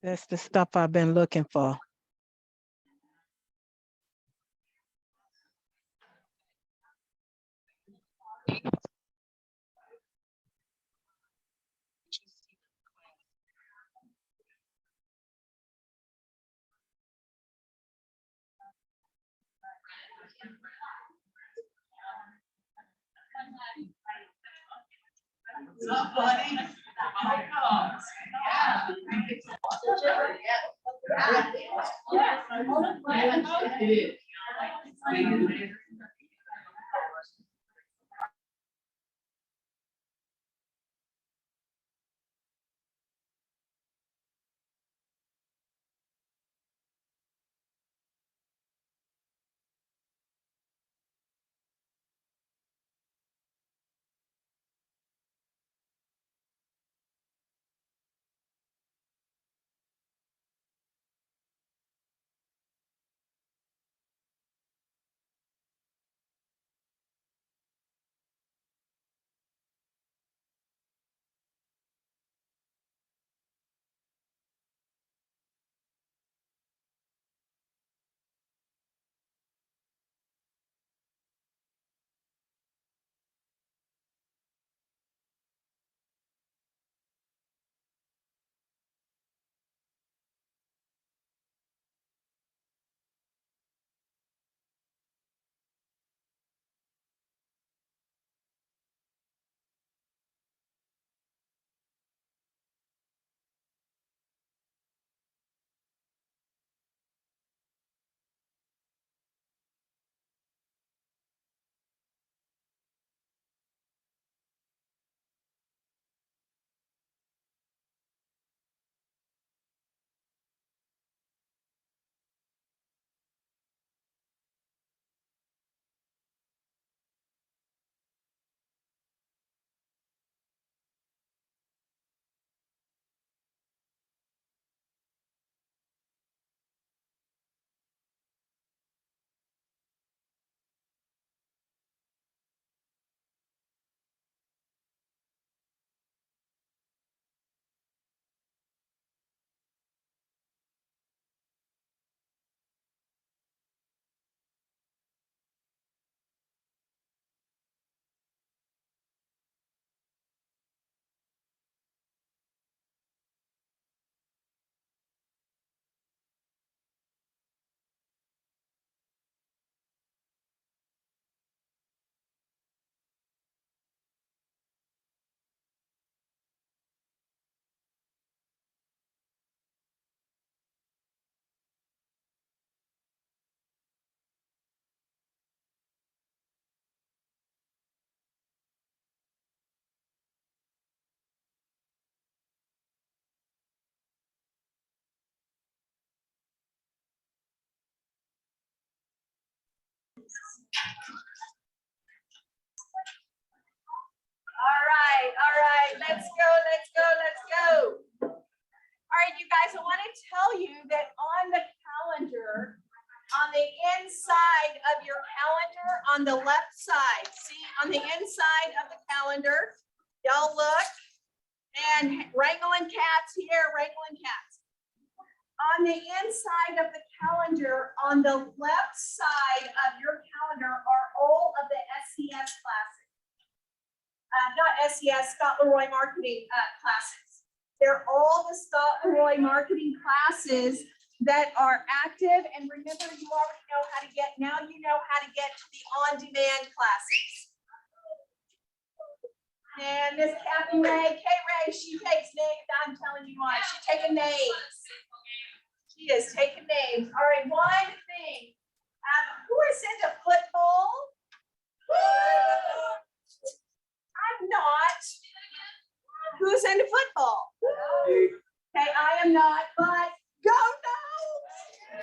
That's the stuff I've been looking for. All right, let's go. All right, you guys, I want to tell you that on the calendar, on the inside of your calendar, on the left side, see, on the inside of the calendar, y'all look, and wrangling cats here, wrangling cats. On the inside of the calendar, on the left side of your calendar are all of the SES classes. Not SES, Scott Leroy marketing classes. They're all the Scott Leroy marketing classes that are active. And remember, you already know how to get, now you know how to get to the on-demand classes. And Miss Kathy Ray, K-Ray, she takes names. I'm telling you why. She's taking names. She is taking names. All right, one thing. Who is into football? I'm not. Who's into football? Okay, I am not, but go Notes!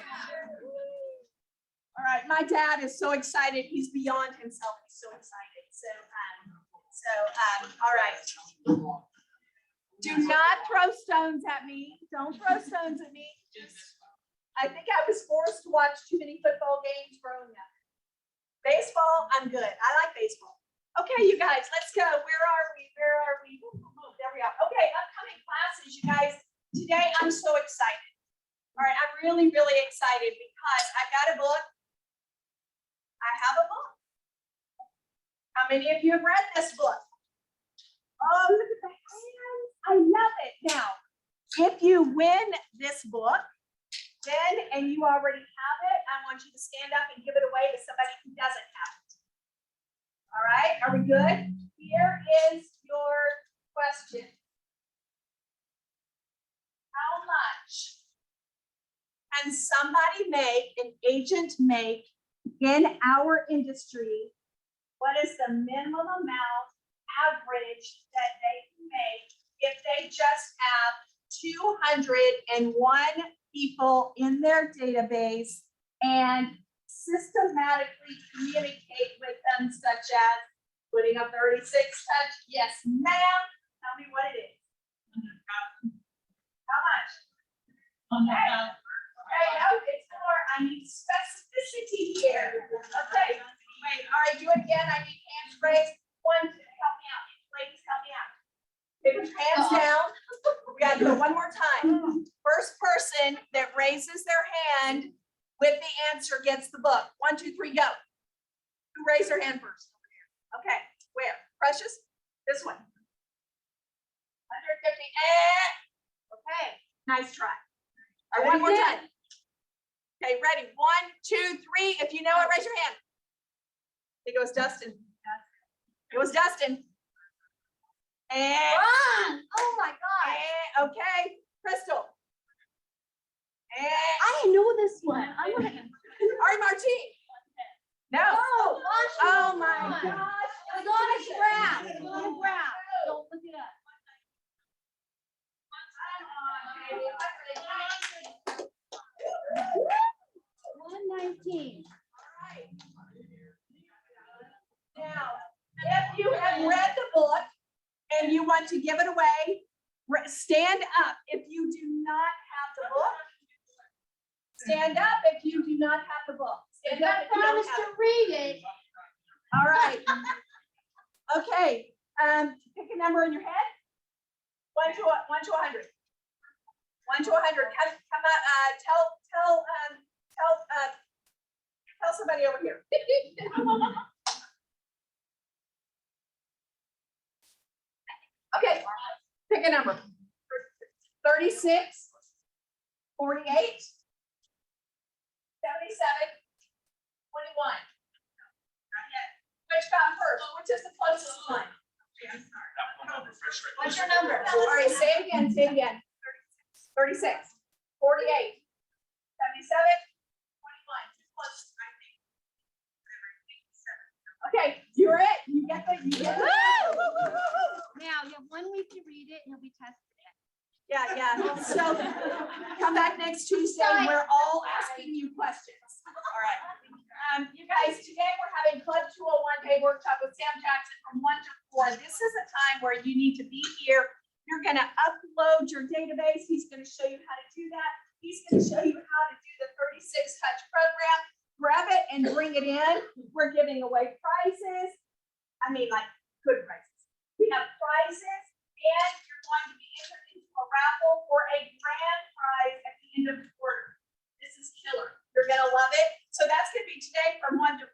All right, my dad is so excited. He's beyond himself. He's so excited. All right. Do not throw stones at me. Don't throw stones at me. I think I was forced to watch too many football games growing up. Baseball, I'm good. I like baseball. Okay, you guys, let's go. Where are we? There we are. Okay, upcoming classes, you guys. Today, I'm so excited. All right, I'm really excited because I've got a book. I have a book. How many of you have read this book? Oh, look at the hands. I love it. Now, if you win this book, then, and you already have it, I want you to stand up and give it away to somebody who doesn't have it. All right, are we good? Here is your question. How much can somebody make, an agent make in our industry? What is the minimum amount average that they can make if they just have 201 people in their database and systematically communicate with them, such as putting a 36 touch, yes, ma'am. Tell me what it is. How much? Okay. Okay, no, it's more. I need specificity here. Okay. Wait, all right, do it again. I need hands raised. One, two, help me out. Ladies, help me out. Take your hands down. We gotta do it one more time. First person that raises their hand with the answer gets the book. 1, 2, 3, go. Who raised their hand first? Okay, where? Precious? This one. 150. Okay, nice try. All right, one more time. Okay, ready? 1, 2, 3. If you know it, raise your hand. I think it was Dustin. It was Dustin. And Oh my God. okay, Crystal. And I didn't know this one. I want to. Ari Martine. No. Oh my gosh. It was on his graph. It was on a graph. Don't look it up. 119. Now, if you have read the book and you want to give it away, stand up. If you do not have the book, stand up. If you do not have the book, stand up. If you don't have it. Read it. All right. Okay. Pick a number in your head. 1 to 100. 1 to 100. Come out. Tell somebody over here. Okay. Pick a number. 36, 48, 77, 21. Which got first? Which is the closest one? What's your number? All right, say it again, 36, 48, 77, 21. Closest, I think. Okay, you're it. You get the. Now you have 1 week to read it and you'll be tested. Yeah. So come back next Tuesday. We're all asking you questions. All right. You guys, today we're having this is a time where you need to be here. You're gonna upload your database. He's gonna show you how to do that. He's gonna show you how to do the 36 touch program. Grab it and bring it in. We're giving away prizes. I mean, like, good prizes. We have prizes, and you're going to be entered into a raffle for a grand prize at the end of the quarter. This is killer. You're gonna love it. So that's gonna be today from 1 to 4.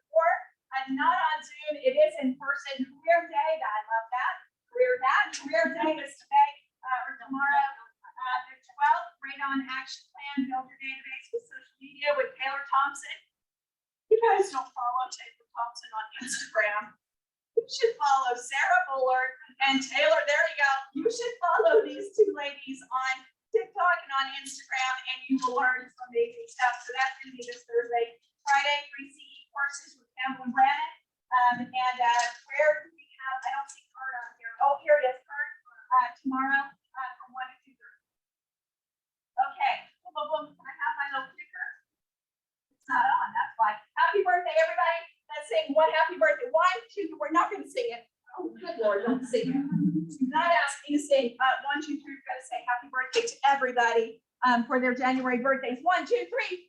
Not on Zoom. It is in person. Career Day. I love that. Career Day is today or tomorrow. The 12th. Radon Action Plan. Build your database with social media with Taylor Thompson. You guys don't follow Taylor Thompson on Instagram. You should follow Sarah Bullard and Taylor. There you go. You should follow these two ladies on TikTok and on Instagram, and you will learn some amazing stuff. So that's going to be this Thursday. Friday, free CE courses with Campbell and Brannon. Where do we have, I don't see Kurt on here. Oh, here it is, Kurt, tomorrow from 1 to 2:30. Okay, boom, boom, boom. Can I have my little clicker? It's not on, that's why. Happy birthday, everybody. Let's sing one happy birthday. 1, 2, we're not gonna sing it. Oh, good Lord, don't sing it. Do not ask me to sing. 1, 2, 3, we're gonna say happy birthday to everybody for their January birthdays. 1, 2, 3.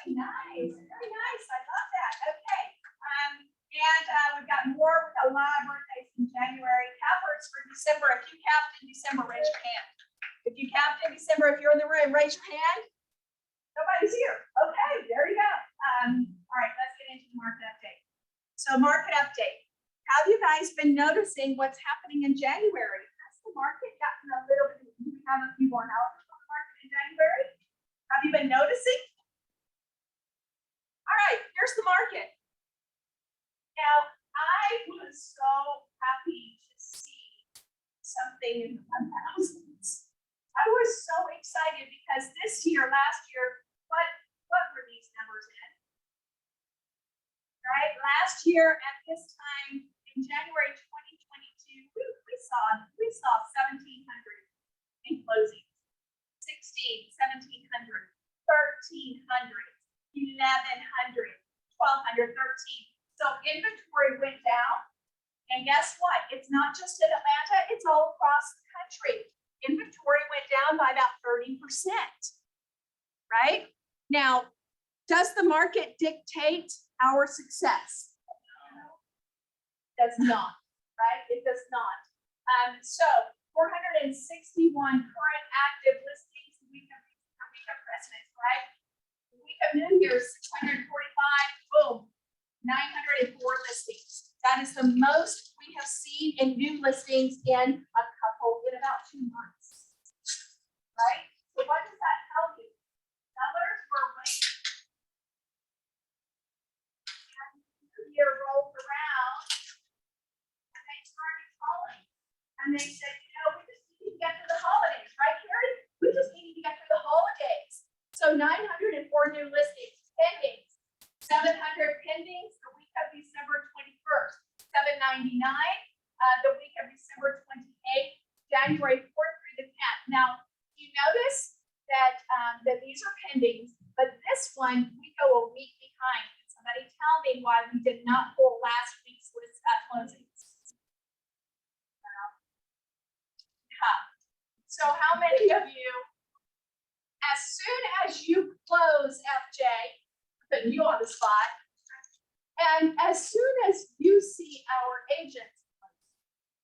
Very nice, very nice. I love that. Okay. We've got more. We've got a lot of birthdays in January. Cappers for December. If you capped in December, raise your hand. If you capped in December, if you're in the room, raise your hand. Nobody's here. Okay, there you go. All right, let's get into the market update. So market update. Have you guys been noticing what's happening in January? Has the market gotten a little bit, we have a few more houses on the market in January? Have you been noticing? All right, here's the market. Now, I was so happy to see something in the 1000s. I was so excited because last year, what were these numbers in? Right, last year at this time in January 2022, we saw 1,700 in closing, 16, 1,700, 1,300, 1,100, 1,200, 13. So inventory went down, and guess what? It's not just in Atlanta, it's all across the country. Inventory went down by about 30%, right? Now, does the market dictate our success? Does not, right? It does not. So 461 current active listings, week of Christmas, right? Week of New Year's, 645, boom, 904 listings. That is the most we have seen in new listings in about 2 months, right? So what does that tell you? Sellers were waiting. And the year rolled around, and they started calling, and they said, we just need to get to the holidays, right, Carrie? We just need to get to the holidays. So 904 new listings, pendings, 700 pendings the week of December 21st, 799 the week of December 28th, January 4th through the 10th. Now, you notice that these are pendings, but this one, we go a week behind. Can somebody tell me why we did not pull last week's list closings? So how many of you, as soon as you close FJ, putting you on the spot, and as soon as you see our agents,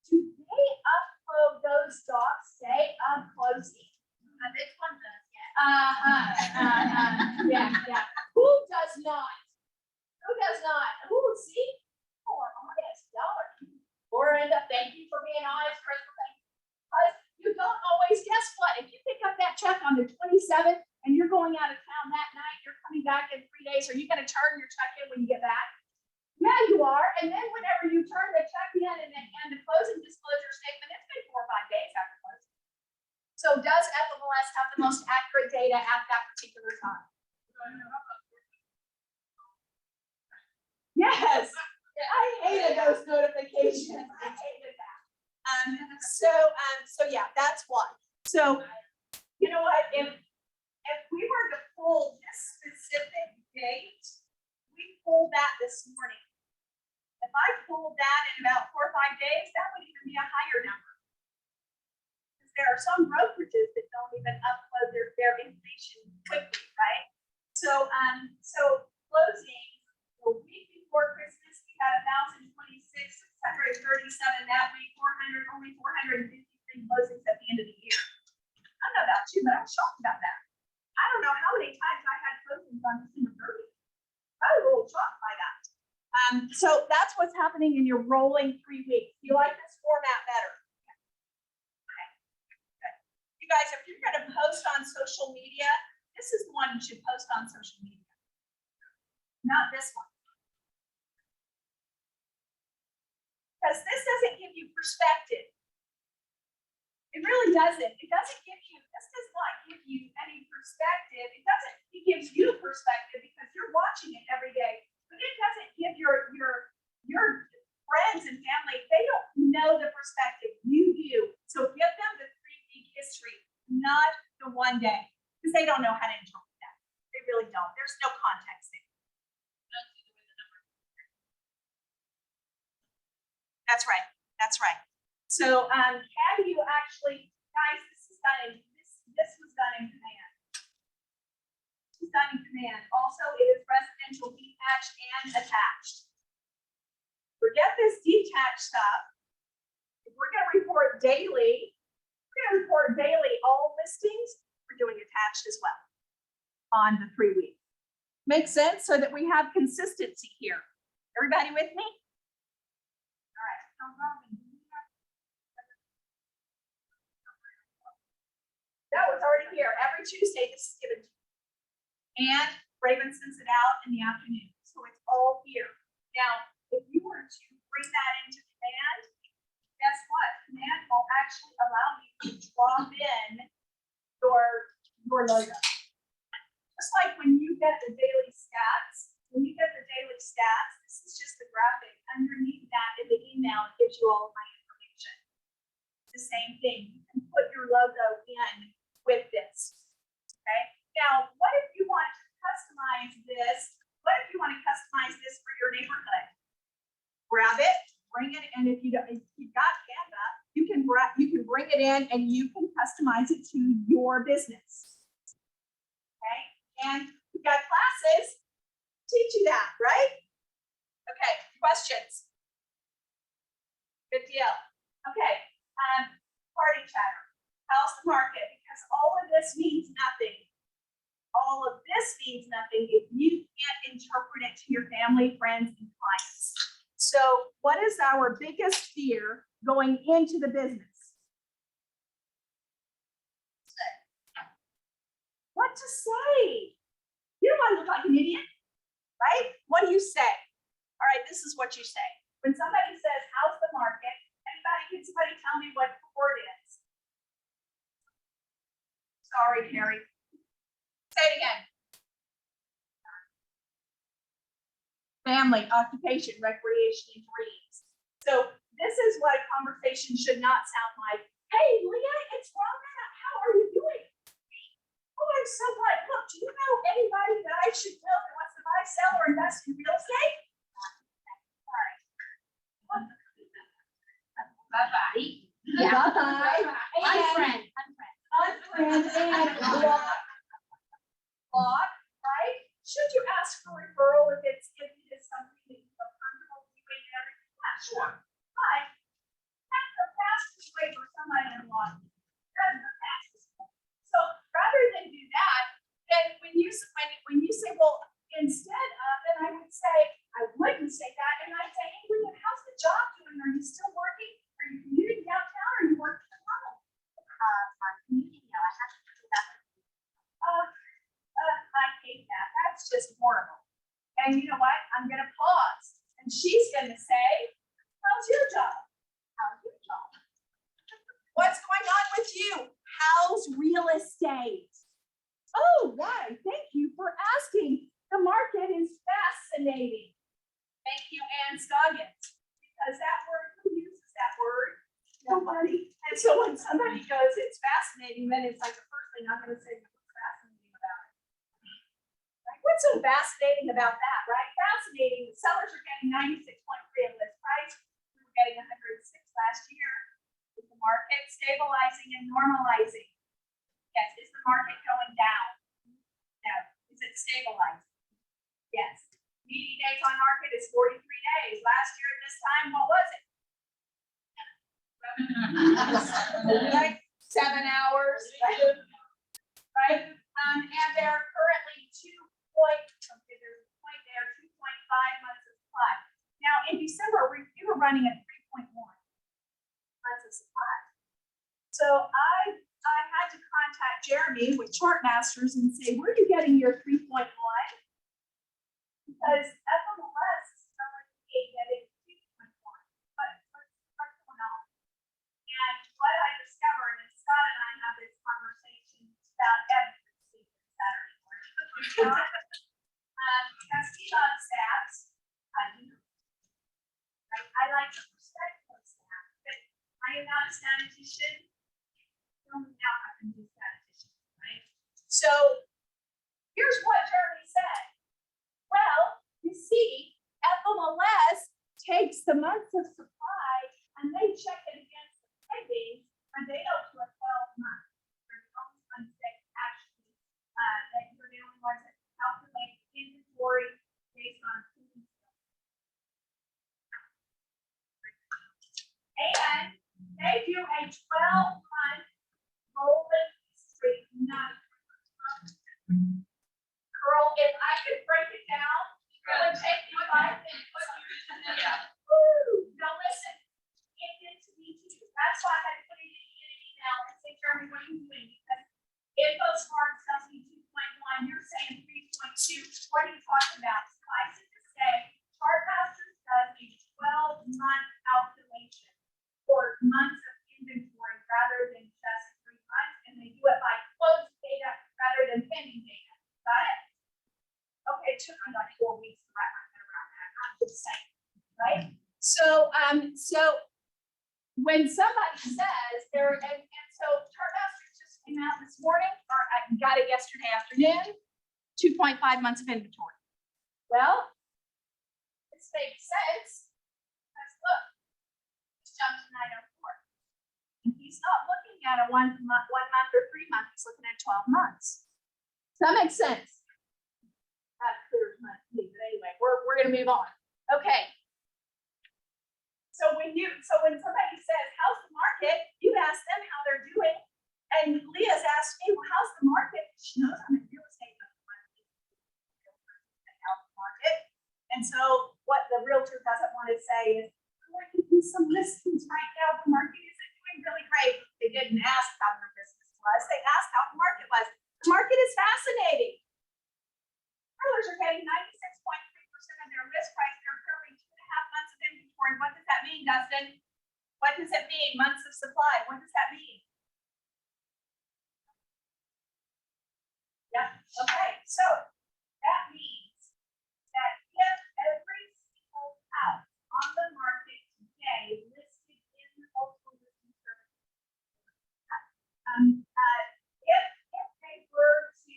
do they upload those docs, say closing? This one does, yeah. Yeah. Who does not? Who does not? Who will see? Oh, we're honest, y'all are. Laura, thank you for being honest, Crystal. Because you don't always, guess what? If you pick up that check on the 27th and you're going out of town that night, you're coming back in 3 days, are you going to turn your check in when you get back? Yeah, you are. And then whenever you turn the check in and the closing disclosure statement, it's been 4 or 5 days after closing. So does FMLS have the most accurate data at that particular time? Yes. I hated those notifications. I hated that. So yeah, that's why. So you know what? If we were to pull this specific date, we pulled that this morning. If I pulled that in about 4 or 5 days, that would even be a higher number. Because there are some brokerages that don't even upload their information quickly, right? So, closing, the week before Christmas, we had 1,026, 637 that week, only 453 closings at the end of the year. I don't know about you, but I'm shocked about that. I don't know how many times I had closings on December 30th. I was a little shocked by that. So that's what's happening in your rolling 3 weeks. You like this format better? Okay. Good. You guys, if you're going to post on social media, this is the one you should post on social media. Not this one. Because this doesn't give you perspective. It really doesn't. It doesn't give you, this does not give you any perspective. It gives you perspective because you're watching it every day. But it doesn't give your friends and family, they don't know the perspective. You do. So give them the 3-week history, not the 1 day. Because they don't know how to interpret that. They really don't. There's no context there. That's right. That's right. So can you actually, guys, this was done in command. This was done in command. Also, it is residential detached and attached. Forget this detached stuff. If we're going to report daily, all listings, we're doing attached as well on the 3 weeks. Makes sense so that we have consistency here. Everybody with me? All right. That was already here. Every Tuesday, this is given to you. And Raven sends it out in the afternoon. So it's all here. Now, if you were to bring that into command, guess what? Command will actually allow you to drop in your logo. Just like when you get the daily stats, this is just the graphic. Underneath that in the email, it gives you all of my information. The same thing. You can put your logo in with this. Okay. Now, what if you want to customize this? What if you want to customize this for your neighborhood? Grab it, bring it, and if you've got Canva, you can bring it in and you can customize it to your business. Okay. And we've got classes teach you that, right? Okay, questions? Good deal. Okay, party chatter. How's the market? Because all of this means nothing. All of this means nothing if you can't interpret it to your family, friends, and clients. So what is our biggest fear going into the business? What to say? You don't want to look like an idiot, right? What do you say? All right, this is what you say. When somebody says, how's the market? Can somebody tell me what the word is? Sorry, Carrie. Say it again. Family, occupation, recreation, and dreams. So this is what a conversation should not sound like. Hey, Leah, it's Rhonda. How are you doing? Oh, I'm so glad. Look, do you know anybody that I should know that wants to buy, sell, or invest in real estate? All right. Bye-bye. Yeah. Bye-bye. Unfriend. Unfriend and block, right? Should you ask for referral if it is something that you feel comfortable doing and everything? Yeah, sure. But that's the fastest way for somebody to block. That's the fastest way. So rather than do that, then when you say, well, instead of, then I wouldn't say that, and I'd say, hey, Leah, how's the job doing? Are you still working? Are you commuting downtown? Or are you working from home? I'm commuting now. I have to do that. I hate that. That's just horrible. And you know what? I'm going to pause. And she's going to say, how's your job? How's your job? What's going on with you? How's real estate? Oh, why? Thank you for asking. The market is fascinating. Thank you, Ann Scoggins. Because that word, who uses that word? Nobody. And so when somebody goes, it's fascinating, then it's like the first thing I'm going to say, what's fascinating about it? Right? What's so fascinating about that, right? Fascinating. The sellers are getting 96.3 and market stabilizing and normalizing? Yes. Is the market going down? No. Is it stabilizing? Yes. Median days on market is 43 days. Last year at this time, what was it? Right? 7 hours, right? Right? And there are currently 2.5 months of supply. Now, in December, you were running at 3.1 months of supply. So I had to contact Jeremy with Chartmasters and say, where are you getting your 3.1? Because FMLS is telling me that it's 2.1. But what's going on? And what I discovered, and Scott and I have this conversation about every Saturday morning. Because he's on stats, I do. I like to respect those stats, but I am not a statistician. Only now I can do statistician, right? So here's what Jeremy said. Well, you see, FMLS takes the months of supply and they check it against the pending, and they go to a 12-month. There's only ones that actually, that you're the only ones that calculate inventory based on food. And they do a 12-month rolling history, not girl, if I could break it down, it would take me 5 minutes. Woo! Now listen, it did to me too. That's why I had to put it in an email and say, Jeremy, what are you doing? Because InfoSmart tells me 2.1, you're saying 3.2. What are you talking about? Suffice it to say, Chartmasters does a 12-month calculation for months of inventory rather than just 3 months, and they do it by closed data rather than pending data. Got it? Okay, it took me like 4 weeks to wrap my head around that. I'm just saying, right? So when somebody says there, and so Chartmasters just came out this morning, or I got it yesterday afternoon, 2.5 months of inventory. Well, this makes sense because look, it's jumped to 904. And he's not looking at a 1 month or 3 months, he's looking at 12 months. Does that make sense? That clears my sleep, but anyway, we're gonna move on. Okay. So when somebody says, how's the market? You ask them how they're doing. And Leah's asked me, well, how's the market? She knows I'm in real estate. Market. And so what the realtor doesn't want to say is, we're getting some listings right now. The market isn't doing really great. They didn't ask how their business was. They asked how the market was. The market is fascinating. Sellers are getting 96.3% of their list price. They're covering 2.5 months of inventory. What does that mean, Dustin? What does it mean? Months of supply. What does that mean? Yeah. Okay. So that means that if every single house on the market today listed in the multiple listing service, if they were to,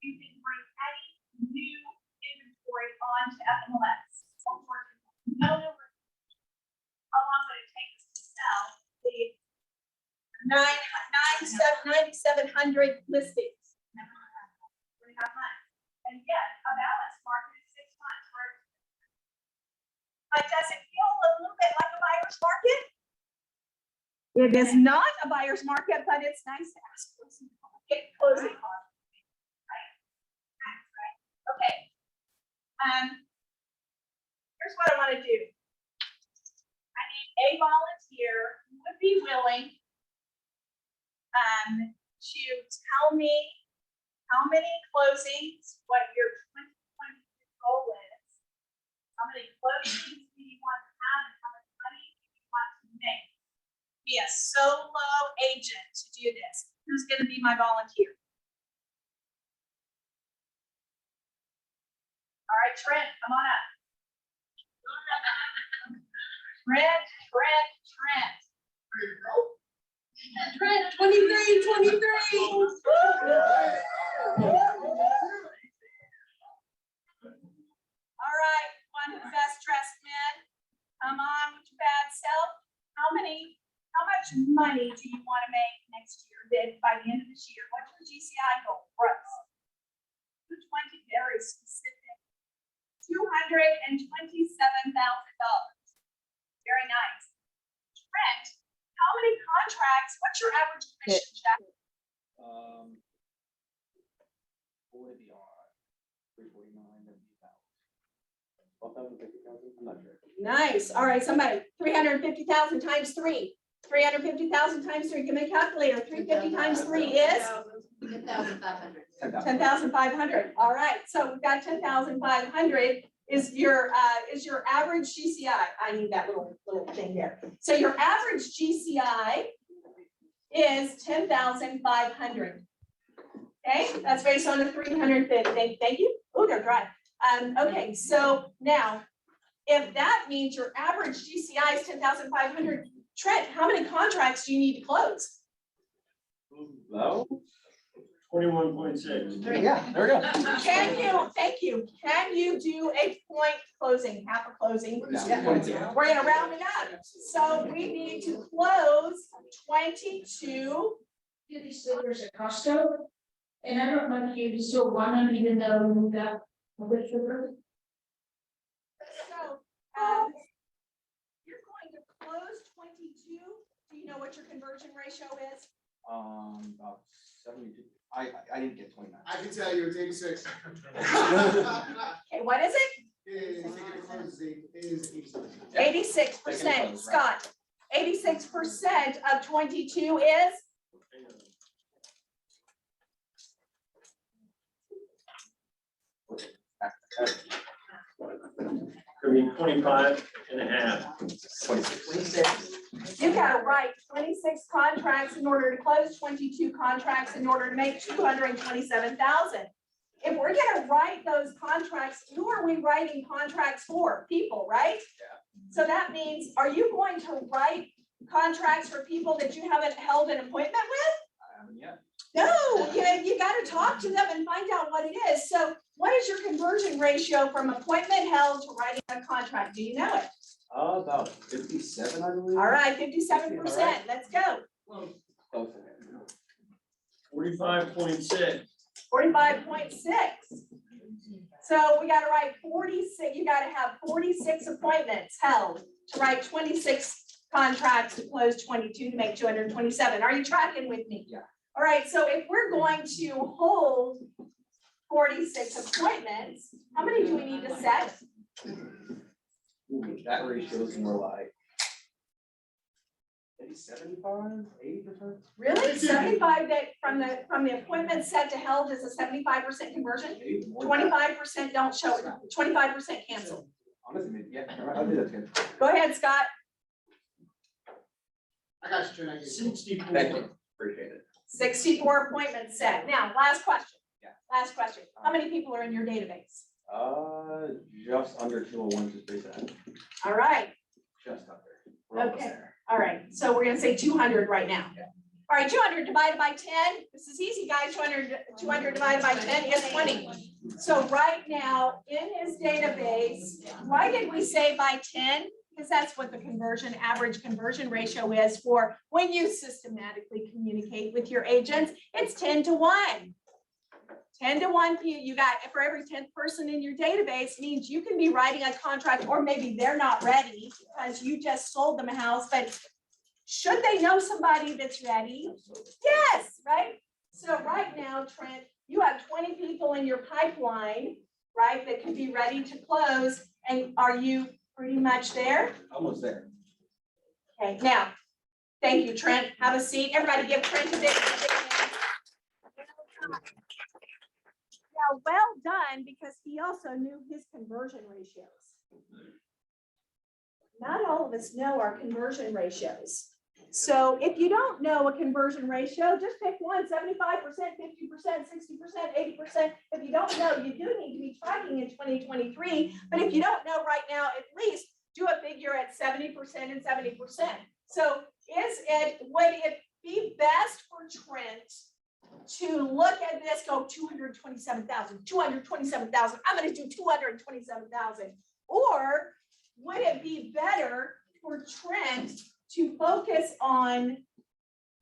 you can bring any new inventory onto FMLS. No new. How long would it take us to sell the 9,700 listings? 3.5 months. And yet, a balanced market is 6 months. But does it feel a little bit like a buyer's market? It is not a buyer's market, but it's nice to ask closing costs. Get closing costs. Right? Right. Okay. Here's what I want to do. I need a volunteer who would be willing to tell me how many closings, what your 2020 goal is, how many closings do you want to have, and how much money do you want to make. Be a solo agent to do this. Who's going to be my volunteer? All right, Trent, come on up. Trent. Trent, 23. All right, one of the best dressed men. Come on with your bad self. How much much money do you want to make next year, then by the end of this year? What's your GCI goal? Gross. 20, very specific. $227,000. Very nice. Trent, how many contracts? What's your average commission check? What would it be on? 349, that'd be about 12,000, 50,000, I'm not sure. Nice. All right, somebody, 350,000 times 3. 350,000 times 3. Give me a calculator. 350 times 3 is 10,500. 10,500. All right, so we've got 10,500 is your average GCI. I need that little thing there. So your average GCI is 10,500. Okay, that's based on the 350. Thank you. Oh, they're dry. Okay, so now, if that means your average GCI is 10,500, Trent, how many contracts do you need to close? Low? 21.6. Yeah, there we go. Thank you, can you do a point closing, half a closing? Yeah. We're gonna round it up. So we need to close 22. There's a Costco, and I don't know if you saw one, even though we got a bit sugar. So, you're going to close 22. Do you know what your conversion ratio is? About 72. I didn't get 29. I can tell you it's 86. Okay, what is it? Is 86%. Scott, 86% of 22 is? I mean, 25.5. 26. You gotta write 26 contracts in order to close 22 contracts in order to make 227,000. If we're gonna write those contracts, who are we writing contracts for? People, right? So that means, are you going to write contracts for people that you haven't held an appointment with? I haven't yet. No, you gotta talk to them and find out what it is. So what is your conversion ratio from appointment held to writing a contract? Do you know it? About 57, I believe. All right, 57%. Let's go. Close. 45.6. 45.6. So we gotta write 46, you gotta have 46 appointments held to write 26 contracts to close 22 to make 227. Are you tracking with me? Yeah. All right, so if we're going to hold 46 appointments, how many do we need to set? Ooh, that ratio is more like maybe 75, 80%. Really? 75 that from the appointment set to held is a 75% conversion? Maybe more than that. 25% don't show it, 25% cancel. Honestly, maybe, yeah, all right, I'll do that too. Go ahead, Scott. I got you, 64. Thank you, appreciate it. 64 appointments set. Now, last question. Yeah. Last question. How many people are in your database? Just under 201, just base that. All right. Just under. We're almost Okay. there. All right. So we're gonna say 200 right now. Yeah. All right, 200 divided by 10. This is easy, guys. 200 divided by 10 is 20. So right now in his database, why did we say by 10? Because that's what the average conversion ratio is for when you systematically communicate with your agents. It's 10 to 1. 10 to 1, you got, for every 10th person in your database means you can be writing a contract, or maybe they're not ready because you just sold them a house, but should they know somebody that's ready? Yes, right? So right now, Trent, you have 20 people in your pipeline, right, that can be ready to close. And are you pretty much there? Almost there. Okay, now, thank you, Trent. Have a seat. Everybody give Trent a big hand. Now, well done, because he also knew his conversion ratios. Not all of us know our conversion ratios. So if you don't know a conversion ratio, just pick one, 75%, 50%, 60%, 80%. If you don't know, you do need to be tracking in 2023. But if you don't know right now, at least do a figure at 70% and 70%. So would it be best for Trent to look at this, go 227,000, 227,000, I'm going to do 227,000? Or would it be better for Trent to focus focus on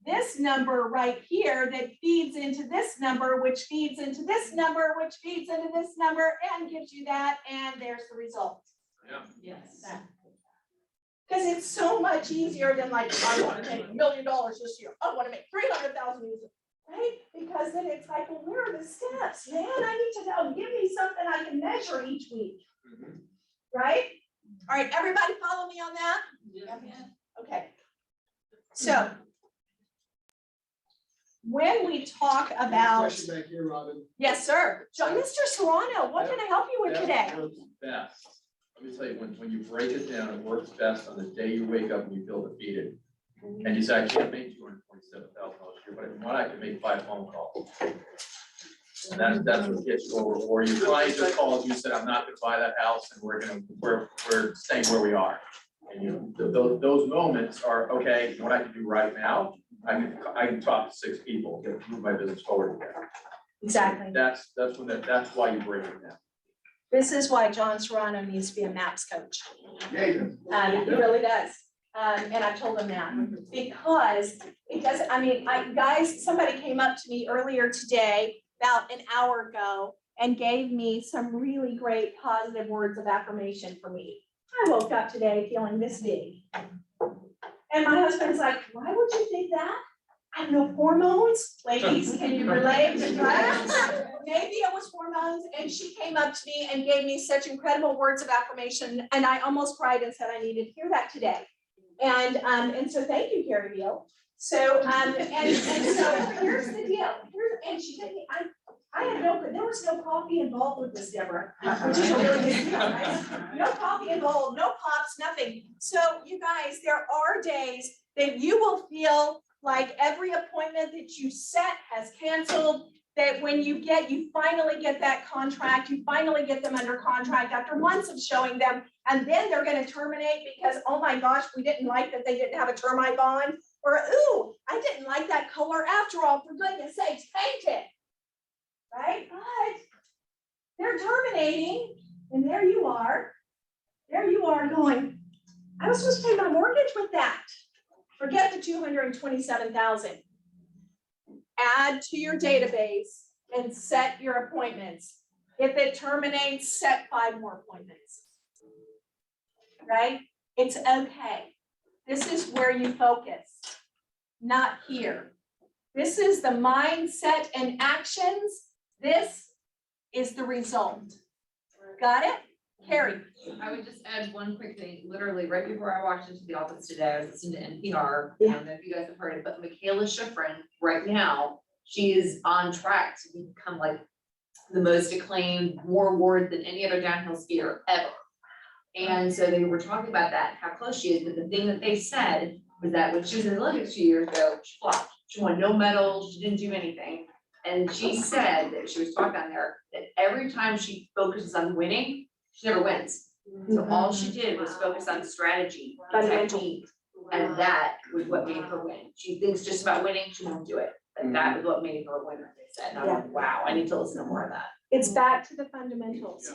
this number right here that feeds into this number, which feeds into this number, which feeds into this number, and gives you that, and there's the result. Yeah. Yes. Because it's so much easier than like, I want to make $1 million this year, I want to make 300,000 this year, right? Because then it's like, well, where are the steps, man? I need to know, give me something I can measure each week, right? All right, everybody follow me on that? Okay. So when we talk about, Question back here, Robin. yes, sir. Mr. Serrano, what can I help you with today? Works best. Let me tell you, when you break it down, it works best on the day you wake up and you feel defeated. And you say, I can't make $227,000 a year, but what I can make 5 phone calls. And that's what gets you over, or your client just calls you and said, I'm not gonna buy that house and we're staying where we are. And those moments are, okay, what I can do right now, I can talk to 6 people, move my business forward again. Exactly. That's why you break it down. This is why John Serrano needs to be a MAPS coach. Yeah, you do. He really does. And I told him that because it doesn't, I mean, guys, somebody came up to me earlier today, about an hour ago, and gave me some really great positive words of affirmation for me. I woke up today feeling this big. And my husband's like, why would you think that? I have no hormones. Ladies, can you relate? Maybe it was hormones. And she came up to me and gave me such incredible words of affirmation. And I almost cried and said I needed to hear that today. And so thank you, Carrie Beal. So, and so here's the deal. And she didn't, I had there was no coffee involved with this, Deborah. Which is a really big deal, right? No coffee involved, no pops, nothing. So you guys, there are days that you will feel like every appointment that you set has canceled, that when you finally get that contract, you finally get them under contract after months of showing them, and then they're gonna terminate because, oh my gosh, we didn't like that they didn't have a termite bond, or, ooh, I didn't like that color after all, for goodness sakes, paint it. Right, but they're terminating, and there you are going, I was supposed to pay my mortgage with that. Forget the 227,000. Add to your database and set your appointments. If it terminates, set 5 more appointments. Right? It's okay. This is where you focus, not here. This is the mindset and actions. This is the result. Got it? Carrie. I would just add one quick thing. Literally, right before I walked into the office today, I was listening to NPR. I don't know if you guys have heard it, but Michaela Schifrin, right now, she is on track to become like the most acclaimed, more awards than any other downhill skier ever. And so they were talking about that, how close she is. But the thing that they said was that when she was in the Olympics 2 years ago, she flopped. She won no medals. She didn't do anything. And she said that she was talking on there that every time she focuses on winning, she never wins. So all she did was focus on strategy and technique, and that was what made her win. She thinks just about winning, she won't do it. And that was what made her a winner, they said. And I'm like, wow, I need to listen to more of that. It's back to the fundamentals.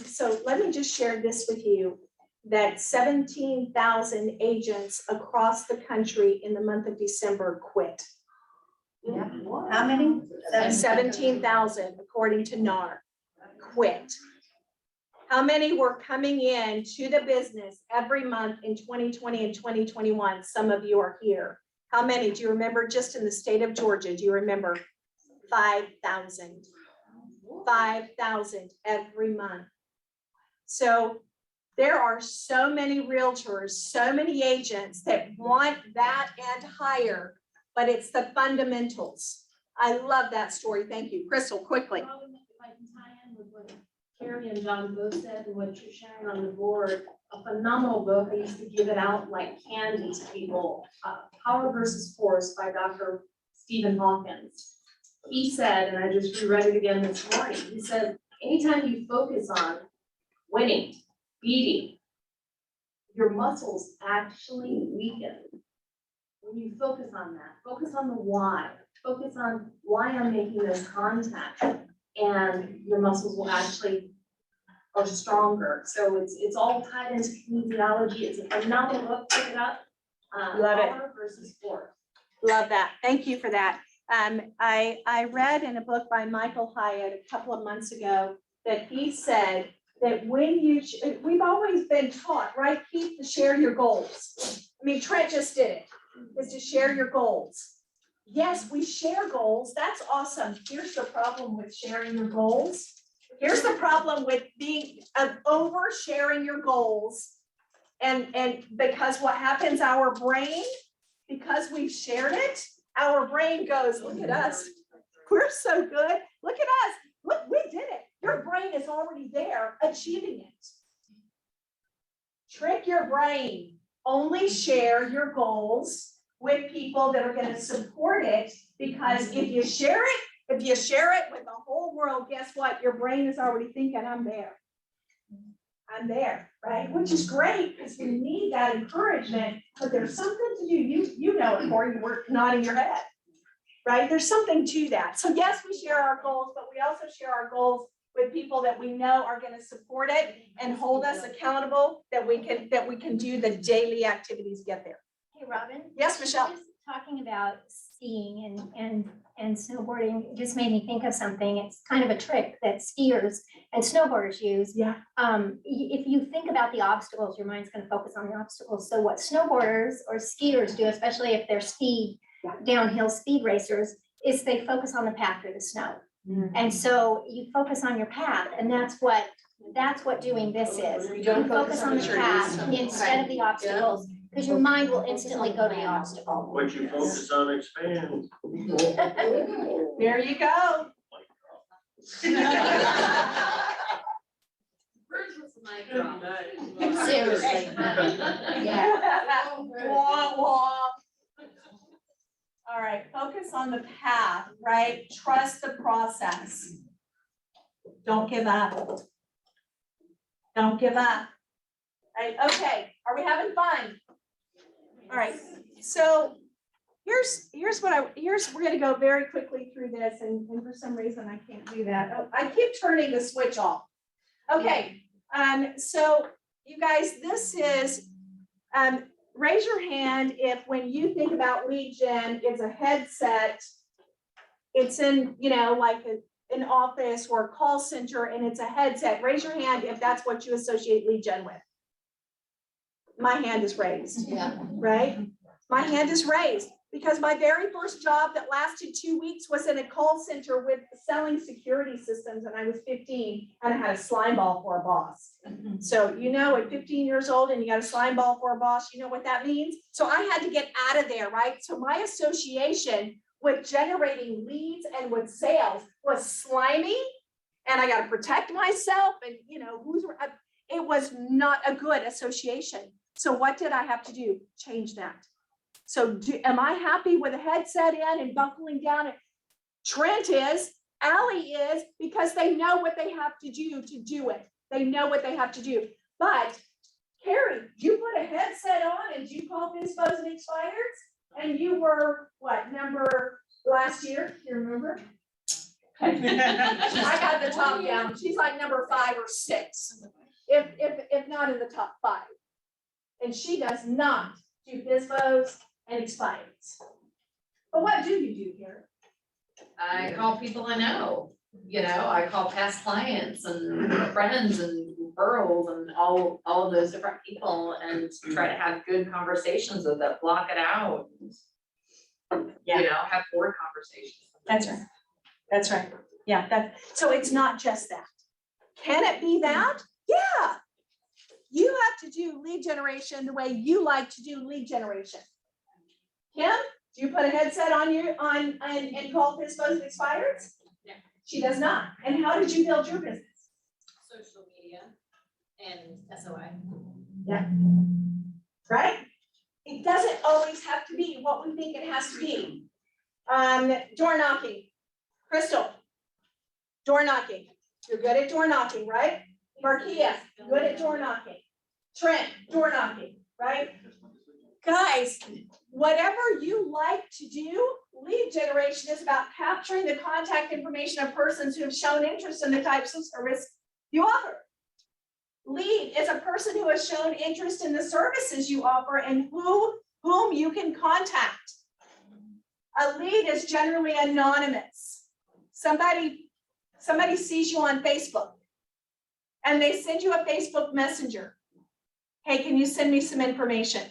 So let me just share this with you, that 17,000 agents across the country in the month of December quit. How many? 17,000, according to NAR, quit. How many were coming in to the business every month in 2020 and 2021? Some of you are here. How many? Do you remember just in the state of Georgia? Do you remember? 5,000. 5,000 every month. So there are so many realtors, so many agents that want that and higher, but it's the fundamentals. I love that story. Thank you. Crystal, quickly. If I can tie in with what Carrie and John both said and what you're sharing on the board, a phenomenal book. I used to give it out like candy to people. Power versus Force by Dr. Stephen Hawkins. He said, and I just reread it again this morning, he said, anytime you focus on winning, beating, your muscles actually weaken. When you focus on that, focus on the why, focus on why I'm making those contacts, and your muscles will actually are stronger. So it's all tied into kinesiology. It's a phenomenal book, pick it up. Love it. power versus force. Love that. Thank you for that. I read in a book by Michael Hyatt a couple of months ago that he said that when you, we've always been taught, right, Keith, to share your goals. I mean, Trent just did it, is to share your goals. Yes, we share goals. That's awesome. Here's the problem with sharing your goals. Here's the problem with being oversharing your goals. And because what happens, our brain, because we've shared it, our brain goes, look at us. We're so good. Look at us. Look, we did it. Your brain is already there achieving it. Trick your brain. Only share your goals with people that are going to support it, because if you share it with the whole world, guess what? Your brain is already thinking, I'm there. I'm there, right? Which is great, because we need that encouragement, but there's something to do. You know it, Corey, you were nodding your head, right? There's something to that. So yes, we share our goals, but we also share our goals with people that we know are going to support it and hold us accountable, that we can do the daily activities to get there. Hey, Robin. Yes, Michelle. Just talking about skiing and snowboarding just made me think of something. It's kind of a trick that skiers and snowboarders use. Yeah. If you think about the obstacles, your mind's going to focus on the obstacles. So what snowboarders or skiers do, especially if they're downhill speed racers, is they focus on the path through the snow. Mm-hmm. And so you focus on your path, and that's what doing this is. You focus on the path instead of the obstacles, because your mind will instantly go to the obstacle. What you focus on expands. There you go. Seriously. Yeah. Wah, wah. All right, focus on the path, right? Trust the process. Don't give up. Don't give up. Right, okay, are we having fun? All right, so we're gonna go very quickly through this, and for some reason I can't do that. Oh, I keep turning the switch off. Okay, so you guys, this is, raise your hand if when you think about lead gen, it's a headset, it's in, like an office or a call center, and it's a headset. Raise your hand if that's what you associate lead gen with. My hand is raised. Yeah. Right? My hand is raised because my very first job that lasted 2 weeks was in a call center with selling security systems, and I was 15 and I had a slime ball for a boss. So, at 15 years old and you got a slime ball for a boss, you know what that means? So I had to get out of there, right? So my association with generating leads and with sales was slimy, and I got to protect myself, and it was not a good association. So what did I have to do? Change that. So am I happy with a headset in and buckling down? Trent is, Allie is, because they know what they have to do it. They know what they have to do. But Carrie, you put a headset on and you called FSBOs and expireds, and you were what number last year? Do you remember? I got the top down. She's like number 5 or 6, if not in the top 5. And she does not do FSBOs and expireds. But what do you do here? I call people I know, I call past clients and friends and referrals and all of those different people, and try to have good conversations with them, block it out. Have board conversations. That's right. That's right. Yeah, so it's not just that. Can it be that? Yeah. You have to do lead generation the way you like to do lead generation. Kim, do you put a headset on and call FSBOs and expireds? Yeah. She does not. And how did you build your business? Social media and SOI. Yeah. Right? It doesn't always have to be what we think it has to be. Door knocking. Crystal, door knocking. You're good at door knocking, right? Markia, good at door knocking. Trent, door knocking, right? Guys, whatever you like to do, lead generation is about capturing the contact information of persons who have shown interest in the types of service you offer. Lead is a person who has shown interest in the services you offer and who whom you can contact. A lead is generally anonymous. Somebody sees you on Facebook and they send you a Facebook Messenger. Hey, can you send me some information?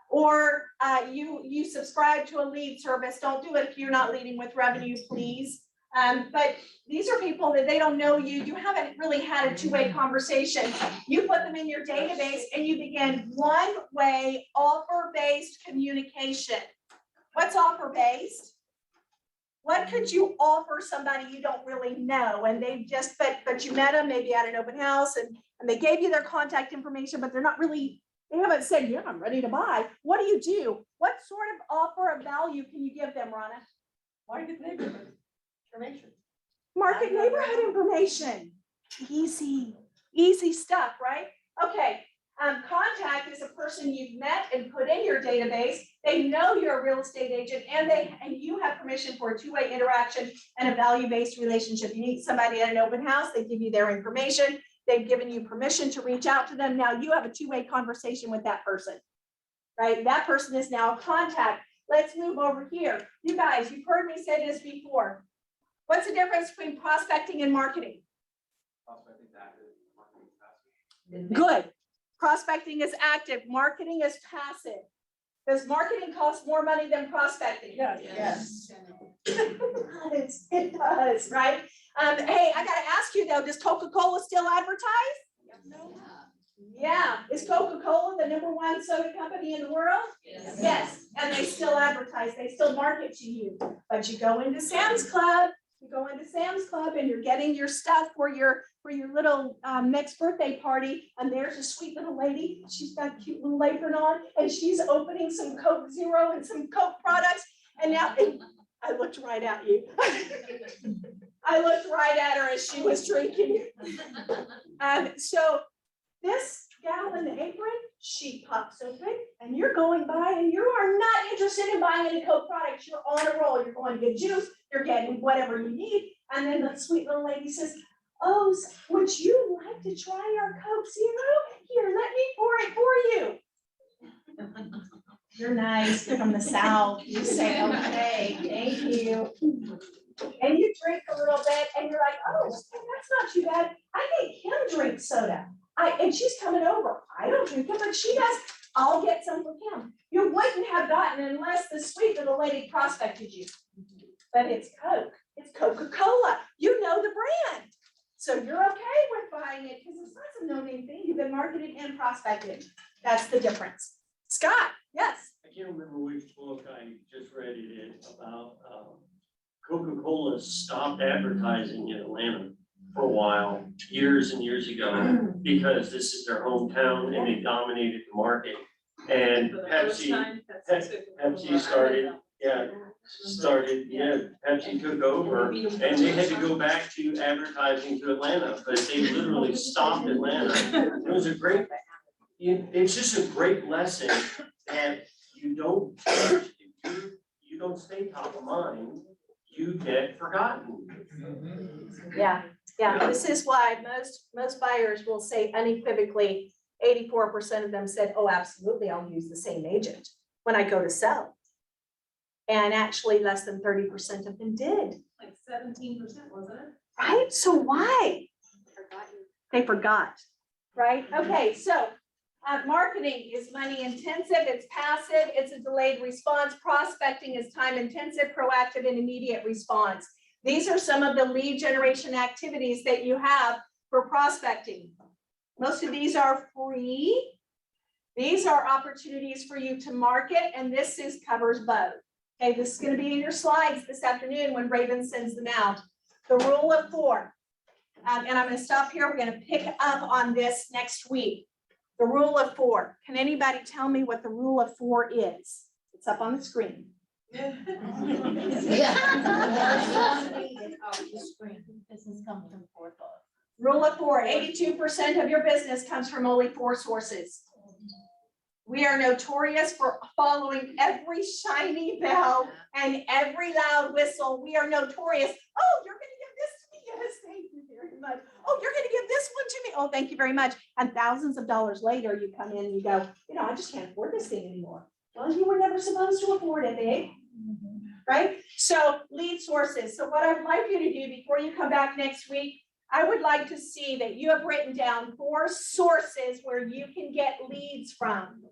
Or you subscribe to a lead service. Don't do it if you're not leading with revenue, please. But these are people that they don't know you. You haven't really had a two-way conversation. You put them in your database and you begin one-way offer-based communication. What's offer-based? What could you offer somebody you don't really know? And they just, but you met them maybe at an open house and they gave you their contact information, but they're not really, they haven't said, yeah, I'm ready to buy. What do? What sort of offer of value can you give them, Ronna? Market neighborhood information. Market neighborhood information. Easy stuff, right? Okay. Contact is a person you've met and put in your database. They know you're a real estate agent and you have permission for a two-way interaction and a value-based relationship. You meet somebody at an open house, they give you their information. They've given you permission to reach out to them. Now you have a two-way conversation with that person, right? That person is now a contact. Let's move over here. You guys, you've heard me say this before. What's the difference between prospecting and marketing? Good. Prospecting is active, marketing is passive. Does marketing cost more money than prospecting? Yes. It does, right? Hey, I gotta ask you though, does Coca-Cola still advertise? Yeah, is Coca-Cola the #1 soda company in the world? Yes, and they still advertise, they still market to you. But you go into Sam's Club, and you're getting your stuff for your little next birthday party, and there's a sweet little lady. She's got a cute little apron on, and she's opening some Coke Zero and some Coke products. And now I looked right at you. I looked right at her as she was drinking. So this gal in the apron, she pops open, and you're going by, and you are not interested in buying any Coke products. You're on a roll. You're going to get juice. You're getting whatever you need. And then the sweet little lady says, oh, would you like to try our Coke Zero? Here, let me pour it for you. You're nice, you're from the South. You say, okay, thank you. And you drink a little bit and you're like, oh, that's not too bad. I think Kim drinks soda. And she's coming over. I don't drink it, but she does. I'll get some for Kim. You wouldn't have gotten unless the sweet little lady prospected you. But it's Coke. It's Coca-Cola. You know the brand. So you're okay with buying it because it's not some no-name thing. You've been marketed and prospected. That's the difference. Scott, yes. I can't remember which book I just read it in about Coca-Cola stopped advertising in Atlanta for a while, years and years ago, because this is their hometown and they dominated the market. And Pepsi started, Pepsi took over and they had to go back to advertising to Atlanta, but they literally stopped Atlanta. It was a great, it's just a great lesson that you don't stay top of mind, you get forgotten. Yeah, this is why most buyers will say unequivocally, 84% of them said, oh, absolutely, I'll use the same agent when I go to sell. And actually less than 30% of them did. Like 17%, wasn't it? Right? So why? They forgot, right? Okay, so marketing is money intensive, it's passive, it's a delayed response. Prospecting is time intensive, proactive, and immediate response. These are some of the lead generation activities that you have for prospecting. Most of these are free. These are opportunities for you to market, and this covers both. Okay, this is going to be in your slides this afternoon when Raven sends them out. The rule of 4. And I'm going to stop here. We're going to pick up on this next week. The rule of 4. Can anybody tell me what the rule of 4 is? It's up on the screen. Rule of 4, 82% of your business comes from only 4 sources. We are notorious for following every shiny bell and every loud whistle. We are notorious. Oh, you're going to give this to me. Yes, thank you very much. Oh, you're going to give this one to me. Oh, thank you very much. And thousands of dollars later, you come in and you go, I just can't afford this thing anymore. Well, you were never supposed to afford it, babe. Right? So lead sources. So what I'd like you to do before you come back next week, I would like to see that you have written down 4 sources where you can get leads from.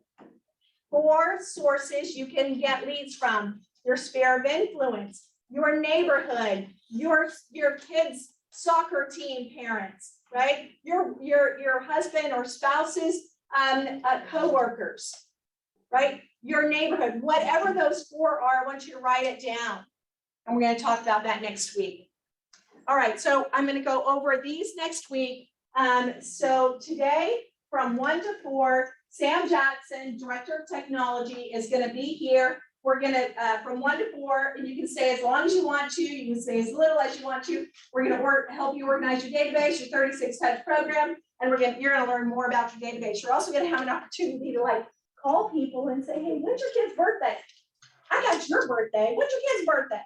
4 sources you can get leads from: your sphere of influence, your neighborhood, your kids' soccer team parents, right? Your husband or spouse's coworkers, right? Your neighborhood, whatever those 4 are, I want you to write it down. And we're going to talk about that next week. All right, so I'm going to go over these next week. So today, from 1 to 4, Sam Jackson, Director of Technology, is going to be here. We're going to, from 1 to 4, and you can stay as long as you want to. You can stay as little as you want to. We're going to help you organize your database, your 36-touch program, and you're going to learn more about your database. You're also going to have an opportunity to call people and say, hey, when's your kid's birthday? I got your birthday. When's your kid's birthday?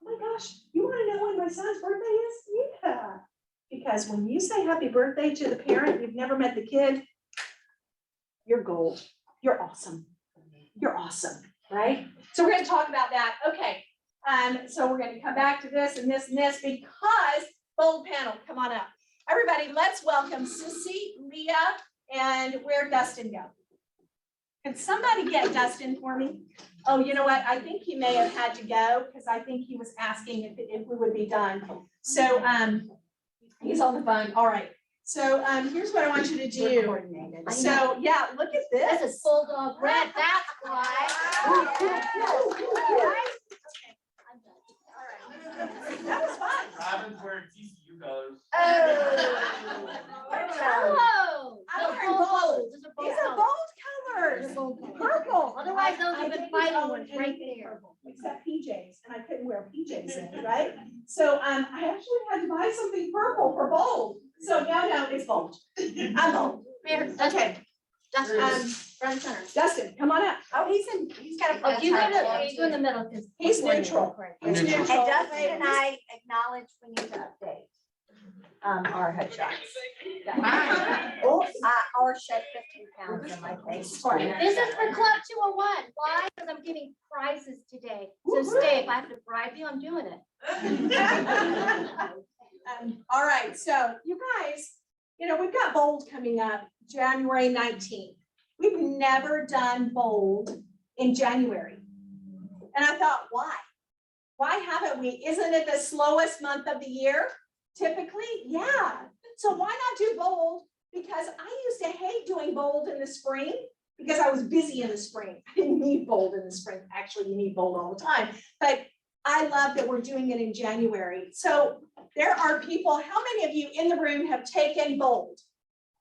Oh my gosh, you want to know when my son's birthday is? Yeah. Because when you say happy birthday to the parent, you've never met the kid, you're gold. You're awesome. You're awesome, right? So we're going to talk about that. Okay. So we're going to come back to this and this and this because bold panel, come on up. Everybody, let's welcome Sissy, Leah, and where'd Dustin go? Can somebody get Dustin for me? Oh, you know what? I think he may have had to go because I think he was asking if we would be done. So he's on the phone. All right. So here's what I want you to do. So yeah, look at this. This is Bulldog Red, that's why. That was fun. Robin's wearing TCU colors. Oh, I'm no, wearing bold. bold. These are These are bold bold colors. Purple. Otherwise, those I have been didn't fighting own ones right anything there. purple, except PJs, and I couldn't wear PJs in, right? So I actually had to buy something purple for bold. So no, it's bold. I'm bold. Here, Okay. Dustin, front center. Dustin, come on up. Oh, he's got a. Oh, you go in the middle because. He's neutral. He's And neutral. Dustin and I acknowledge we need to update our headshots. Or shed 15 pounds in my face. This is for Club 201. Why? Because I'm giving prizes today. So stay. If I have to bribe you, I'm doing it. All right, so you guys, we've got bold coming up January 19th. We've never done bold in January. And I thought, why? Why haven't we? Isn't it the slowest month of the year? Typically, yeah. So why not do bold? Because I used to hate doing bold in the spring because I was busy in the spring. I didn't need bold in the spring. Actually, you need bold all the time. But I love that we're doing it in January. So there are people, how many of you in the room have taken bold?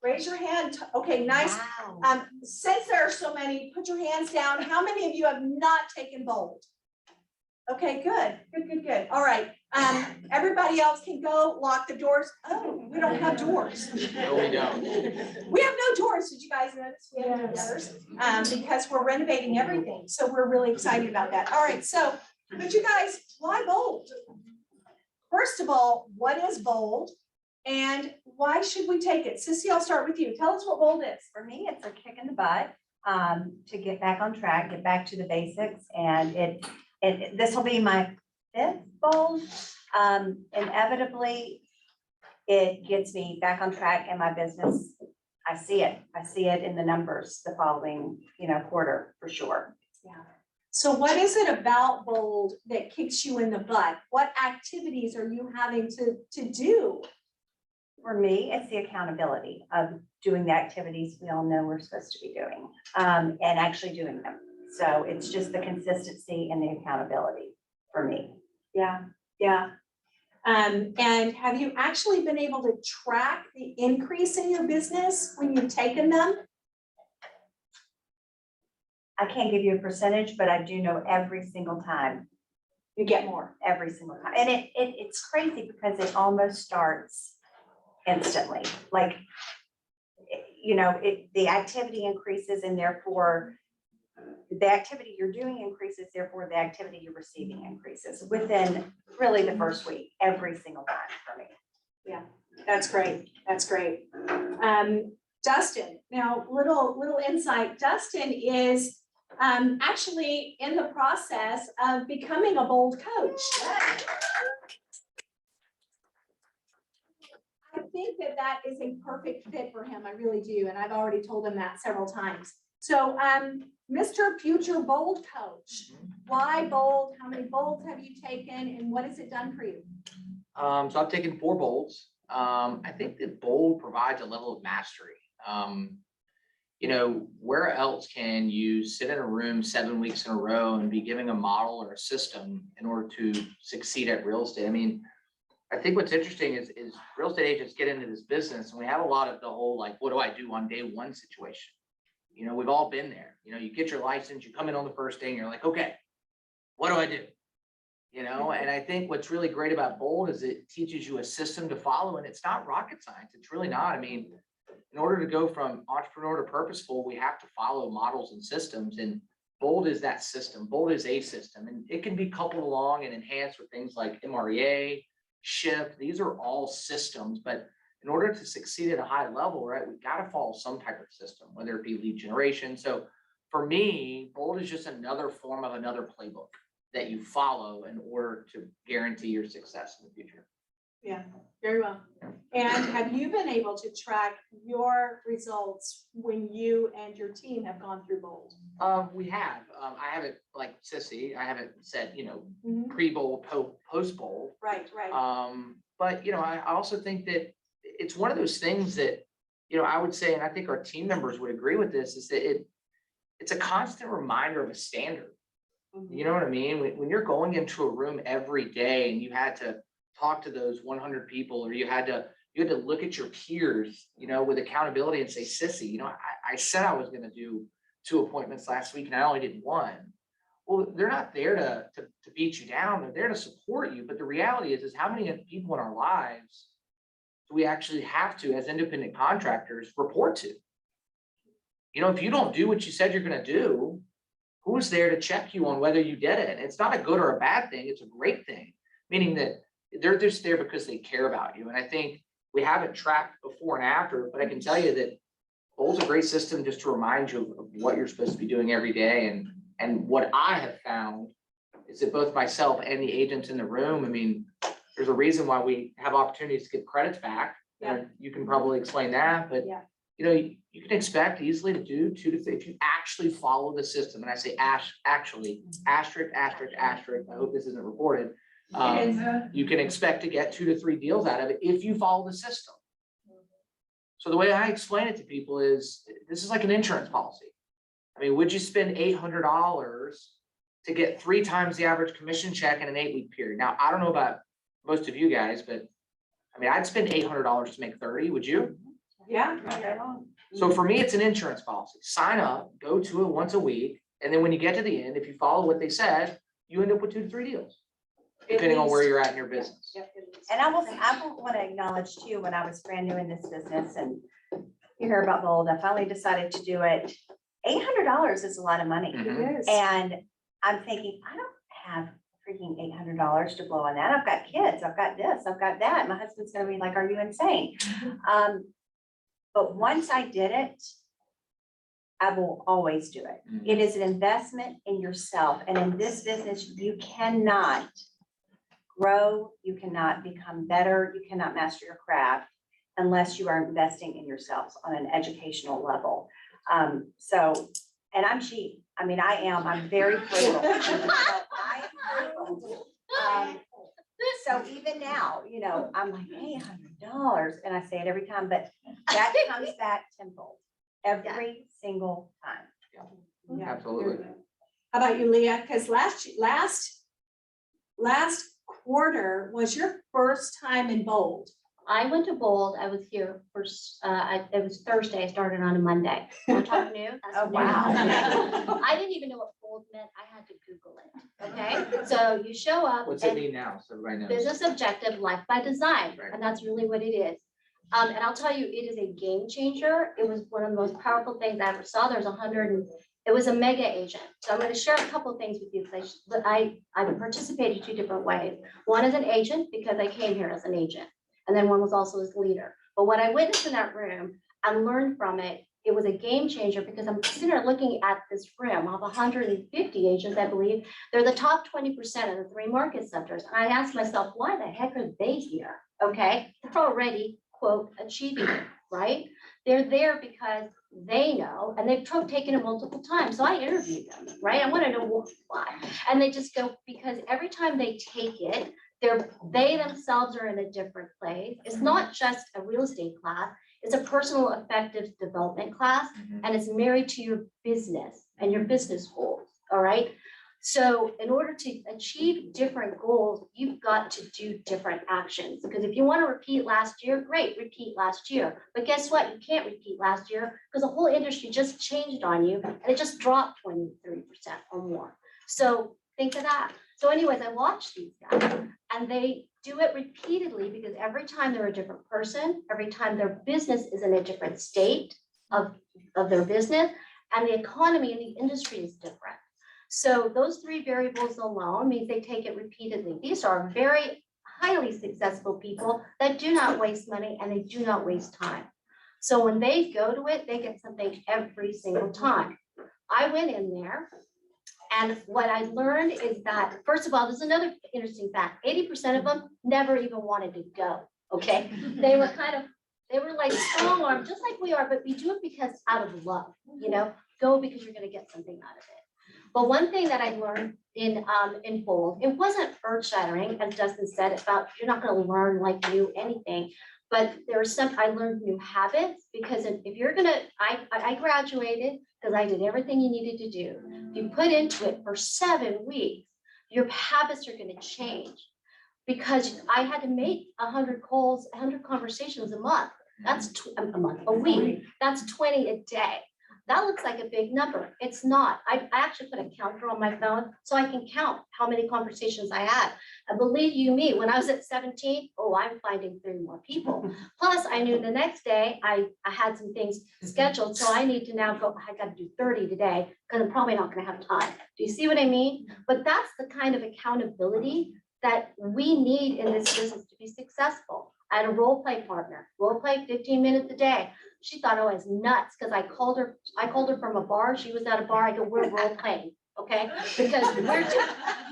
Raise your hand. Okay, nice. Wow. Since there are so many, put your hands down. How many of you have not taken bold? Okay, good. All right. Everybody else can go lock the doors. Oh, we don't have doors. No, we don't. We have no doors. Did you guys notice? We have no doors because we're renovating everything. So we're really excited about that. All right. So, but you guys, why bold? First of all, what is bold? And why should we take it? Sissy, I'll start with you. Tell us what bold is. For me, it's a kick in the butt to get back on track, get back to the basics. And this will be my 5th bold. Inevitably, it gets me back on track in my business. I see it in the numbers the following, quarter for sure. Yeah. So what is it about bold that kicks you in the butt? What activities are you having to do? For me, it's the accountability of doing the activities we all know we're supposed to be doing and actually doing them. So it's just the consistency and the accountability for me. Yeah. And have you actually been able to track the increase in your business when you've taken them? I can't give you a percentage, but I do know every single time. You get more. Every single time. And it's crazy because it almost starts instantly. Like, the activity increases and therefore the activity you're doing increases, therefore the activity you're receiving increases within really the first week, every single time for me. Yeah, that's great. Dustin, now little insight. Dustin is actually in the process of becoming a Bold coach. I think that that is a perfect fit for him. I really do. And I've already told him that several times. So, Mr. Future Bold Coach, why Bold? How many Bolds have you taken and what has it done for you? So I've taken 4 Bolds. I think that Bold provides a level of mastery. You know, where else can you sit in a room 7 weeks in a row and be giving a model or a system in order to succeed at real estate? I mean, I think what's interesting is real estate agents get into this business and we have a lot of the whole, like, what do I do on day one situation? You know, we've all been there. You know, you get your license, you come in on the first day and you're like, okay, what do I do? You know, and I think what's really great about Bold is it teaches you a system to follow, and it's not rocket science. It's really not. I mean, in order to go from entrepreneur to purposeful, we have to follow models and systems, and Bold is that system. Bold is a system, and it can be coupled along and enhanced with things like MREA, Shift. These are all systems, but in order to succeed at a high level, right, we've got to follow some type of system, whether it be lead generation. So for me, Bold is just another form of another playbook that you follow in order to guarantee your success in the future. Yeah, very well. And have you been able to track your results when you and your team have gone through Bold? We have. I haven't, like Sissy, I haven't said, you know, pre-Bold, post-Bold. Right, right. But, you know, I also think that it's one of those things that, you know, I would say, and I think our team members would agree with this, is that it's a constant reminder of a standard. You know what I mean? When you're going into a room every day and you had to talk to those 100 people, or you had to look at your peers, you know, with accountability and say, Sissy, you know, I said I was going to do 2 appointments last week and I only did 1. Well, they're not there to beat you down. They're there to support you. But the reality is how many people in our lives do we actually have to, as independent contractors, report to? You know, if you don't do what you said you're going to do, who's there to check you on whether you did it? It's not a good or a bad thing. It's a great thing, meaning that they're just there because they care about you. And I think we haven't tracked before and after, but I can tell you that Bold's a great system just to remind you of what you're supposed to be doing every day. And what I have found is that both myself and the agents in the room, I mean, there's a reason why we have opportunities to get credits back. Yeah. And you can probably explain that, but Yeah. you know, you can expect easily to do 2 to 3 if you actually follow the system. And I say actually, asterisk, asterisk, asterisk. I hope this isn't recorded. You can expect to get 2 to 3 deals out of it if you follow the system. So the way I explain it to people is, this is like an insurance policy. I mean, would you spend $800 to get 3 times the average commission check in an 8-week period? Now, I don't know about most of you guys, but I mean, I'd spend $800 to make 30. Would you? Yeah. Not very long. So for me, it's an insurance policy. Sign up, go to it once a week. And then when you get to the end, if you follow what they said, you end up with 2 to 3 deals, depending on where you're at in your business. And I want to acknowledge too, when I was brand new in this business and you hear about Bold, I finally decided to do it. $800 is a lot of money. Mhm. It is. And I'm thinking, I don't have freaking $800 to blow on that. I've got kids, I've got this, I've got that. My husband's gonna be like, are you insane? But once I did it, I will always do it. It is an investment in yourself. And in this business, you cannot grow, you cannot become better, you cannot master your craft unless you are investing in yourselves on an educational level. And I'm cheap. I mean, I'm very frugal. I am frugal. So even now, you know, I'm like, $800, and I say it every time, but that comes back tenfold every single time. Yeah, absolutely. How about you, Leah? Because last quarter was your first time in Bold. I went to Bold. I was here first, it was Thursday. I started on a Monday. We're talking new. That's Oh, new. wow. I didn't even know what Bold meant. I had to Google it. Okay, so you show up. What's it and mean now? So right now. Business objective, life by design, Right. and that's really what it is. And I'll tell you, it is a game changer. It was one of the most powerful things I ever saw. There's it was a mega agent. So I'm going to share a couple of things with you because I participated 2 different ways. One as an agent because I came here as an agent, and then one was also as leader. But what I witnessed in that room, I learned from it it was a game changer because I'm sitting there looking at this room of 150 agents, I believe. They're the top 20% of the 3 market sectors. And I asked myself, why the heck are they here? Okay, they're already, quote, achieving it, right? They're there because they know, and they've taken it multiple times. So I interviewed them, right? I want to know why. And they just go, because every time they take it, they themselves are in a different place. It's not just a real estate class. It's a personal effective development class, and it's married to your business and your business goals, all right? So in order to achieve different goals, you've got to do different actions. Because if you want to repeat last year, great, repeat last year. But guess what? You can't repeat last year because the whole industry just changed on you and it just dropped 20, 30% or more. So think of that. So anyways, I watched these guys and they do it repeatedly because every time they're a different person, every time their business is in a different state of their business, and the economy and the industry is different. So those 3 variables alone means they take it repeatedly. These are very highly successful people that do not waste money and they do not waste time. So when they go to it, they get something every single time. I went in there and what I learned is that, first of all, there's another interesting fact. 80% of them never even wanted to go, okay? They were like strong-armed, just like we are, but we do it because out of love, you know? Go because you're gonna get something out of it. But one thing that I learned in Bold, it wasn't earth-shattering, as Dustin said, about you're not gonna learn like new anything, but there are I learned new habits because if you're gonna, I graduated because I did everything you needed to do. If you put into it for 7 weeks, your habits are gonna change because I had to make 100 calls, 100 conversations a month. That's a week. That's 20 a day. That looks like a big number. It's not. I actually put a counter on my phone so I can count how many conversations I had. And believe you me, when I was at 17, I'm finding 3 more people. Plus, I knew the next day I had some things scheduled, so I need to now go, I got to do 30 today because I'm probably not going to have time. Do you see what I mean? But that's the kind of accountability that we need in this business to be successful. I had a role play partner, role play 15 minutes a day. She thought I was nuts because I called her from a bar. She was at a bar. I go, we're role playing, okay? Because it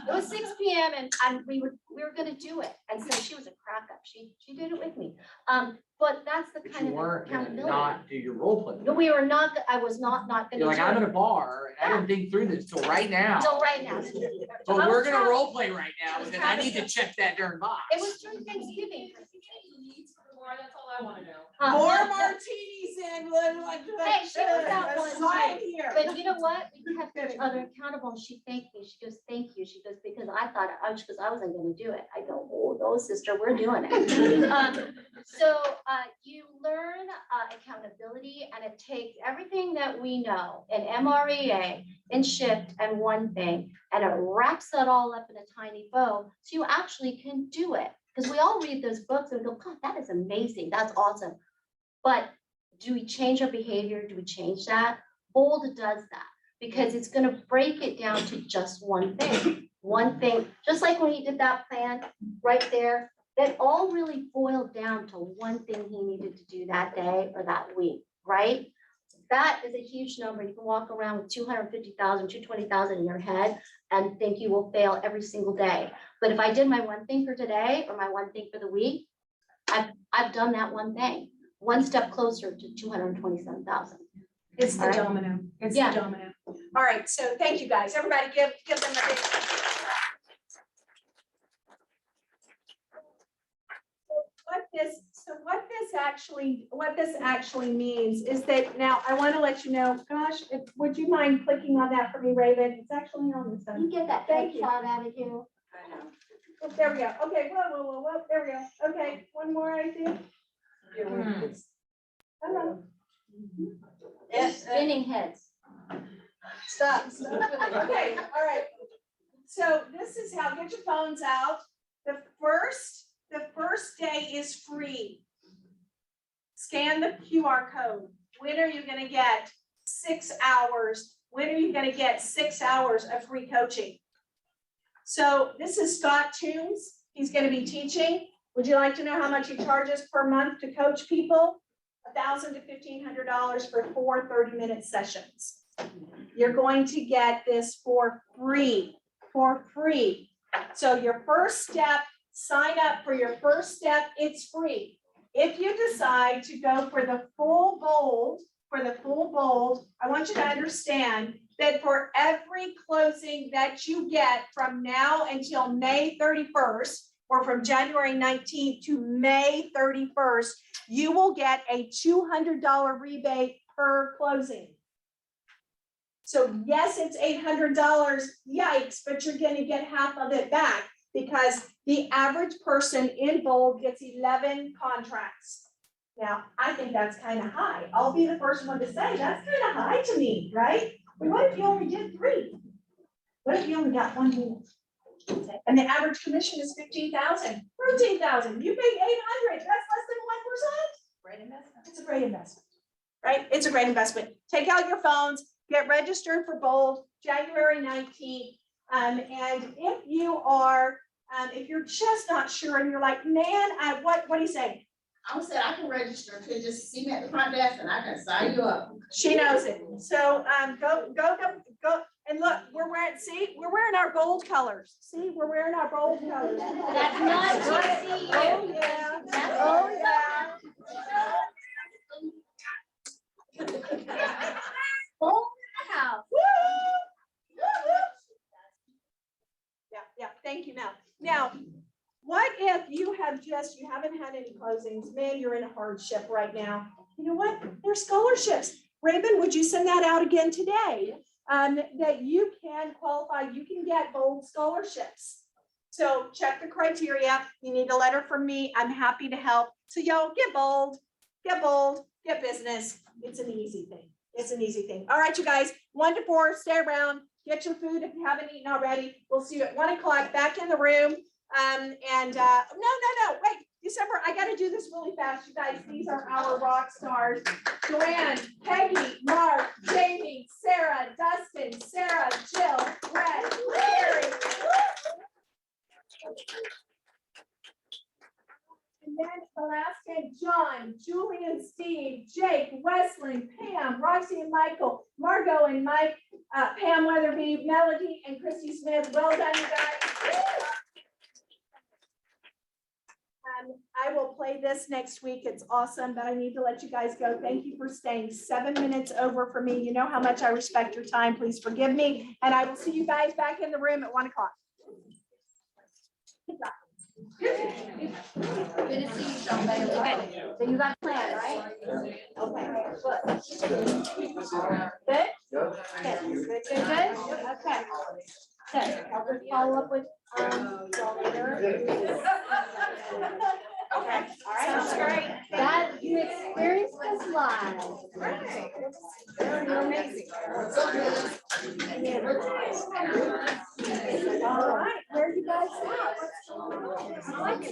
was 6 p.m. and we were gonna do it. And so she was a crack up. She did it with me. But that's the But kind you of weren't gonna accountability. not do your role play. No, we were not, I was not gonna You're like, do I'm it at a bar, and I didn't think through this till right now. until right now. So I we're was gonna trying- role play right now, because I need to check that darn box. It was during Thanksgiving. That's all I wanna know. More martinis in. Hey, she was out one night, here. but you know what? We kept each other accountable. And she thanked me. She goes, thank you. She goes, because I wasn't gonna do it. I go, oh, sister, we're doing it. So you learn accountability, and it takes everything that we know in MREA, in Shift, and One Thing, and it wraps it all up in a tiny bow, so you actually can do it. Because we all read those books and go, God, that is amazing. That's awesome. But do we change our behavior? Do we change that? Bold does that because it's going to break it down to just one thing. One thing, just like when he did that plan right there, that all really boiled down to one thing he needed to do that day or that week, right? That is a huge number. You can walk around with 250,000, 220,000 in your head and think you will fail every single day. But if I did my one thing for today or my one thing for the week, I've done that one thing, one step closer to 227,000. It's the All right. domino. It's Yeah. the domino. All right, so thank you, guys. Everybody give them a big. What this actually means is that now I want to let you know, gosh, would you mind clicking on that for me, Raven? It's actually on this one. You get that Thank big you. shot out of you. Oh, there we go. Okay, whoa, there we go. Okay, one more, I think. Hello. It's spinning heads. Stop. Okay, all right. So this is how, get your phones out. The first day is free. Scan the QR code. When are you gonna get 6 hours? When are you gonna get 6 hours of free coaching? So this is Scott Toombs. He's gonna be teaching. Would you like to know how much he charges per month to coach people? $1,000 to $1,500 for 4 30-minute sessions. You're going to get this for free, So your first step, sign up for your first step, it's free. If you decide to go for the full bold, I want you to understand that for every closing that you get from now until May 31st, or from January 19th to May 31st, you will get a $200 rebate per closing. So yes, it's $800, yikes, but you're gonna get half of it back because the average person in bold gets 11 contracts. Now, I think that's kind of high. I'll be the first one to say that's kind of high to me, right? But what if you only did 3? What if you only got 1 deal? And the average commission is 15,000, 13,000, you paid 800, that's less than 1%. Great investment. It's a great investment, right? It's a great investment. Take out your phones, get registered for bold, January 19th. And if you are, if you're just not sure and you're like, man, what do you say? I said I can register to just see me at the front desk and I can sign you up. She knows it. So go and look, we're wearing our bold colors. See, we're wearing our bold colors. That's not GCU. Oh, yeah. Oh, yeah. Bold house. Yeah, thank you, Mel. Now, what if you haven't had any closings, man, you're in a hardship right now. You know what? There's scholarships. Raven, would you send that out again today? That you can qualify, you can get bold scholarships. So check the criteria. You need a letter from me. I'm happy to help. So y'all get bold, get business. It's an easy thing. All right, you guys, 1 to 4, stay around, get your food if you haven't eaten already. We'll see you at 1 o'clock back in the room. No, wait, December, I gotta do this really fast, you guys. These are our rock stars. Joanne, Peggy, Mark, Jamie, Sarah, Dustin, Sarah, Jill, Brett, Carrie. And then the last name, John, Julian, Steve, Jake, Wesley, Pam, Roxy and Michael, Margot and Mike, Pam Weatherby, Melody and Christy Smith. Well done, you guys. I will play this next week. It's awesome, but I need to let you guys go. Thank you for staying 7 minutes over for me. You know how much I respect your time. Please forgive me. And I will see you guys back in the room at 1 o'clock. Good to see you, Sean Bailey. Okay, so you got a plan, right? Okay, good. Good? Good? Okay. Okay, I'll just follow up with, y'all later. Okay, all right. Sounds great. That you experienced this live. You're amazing. All right, where are you guys at? I like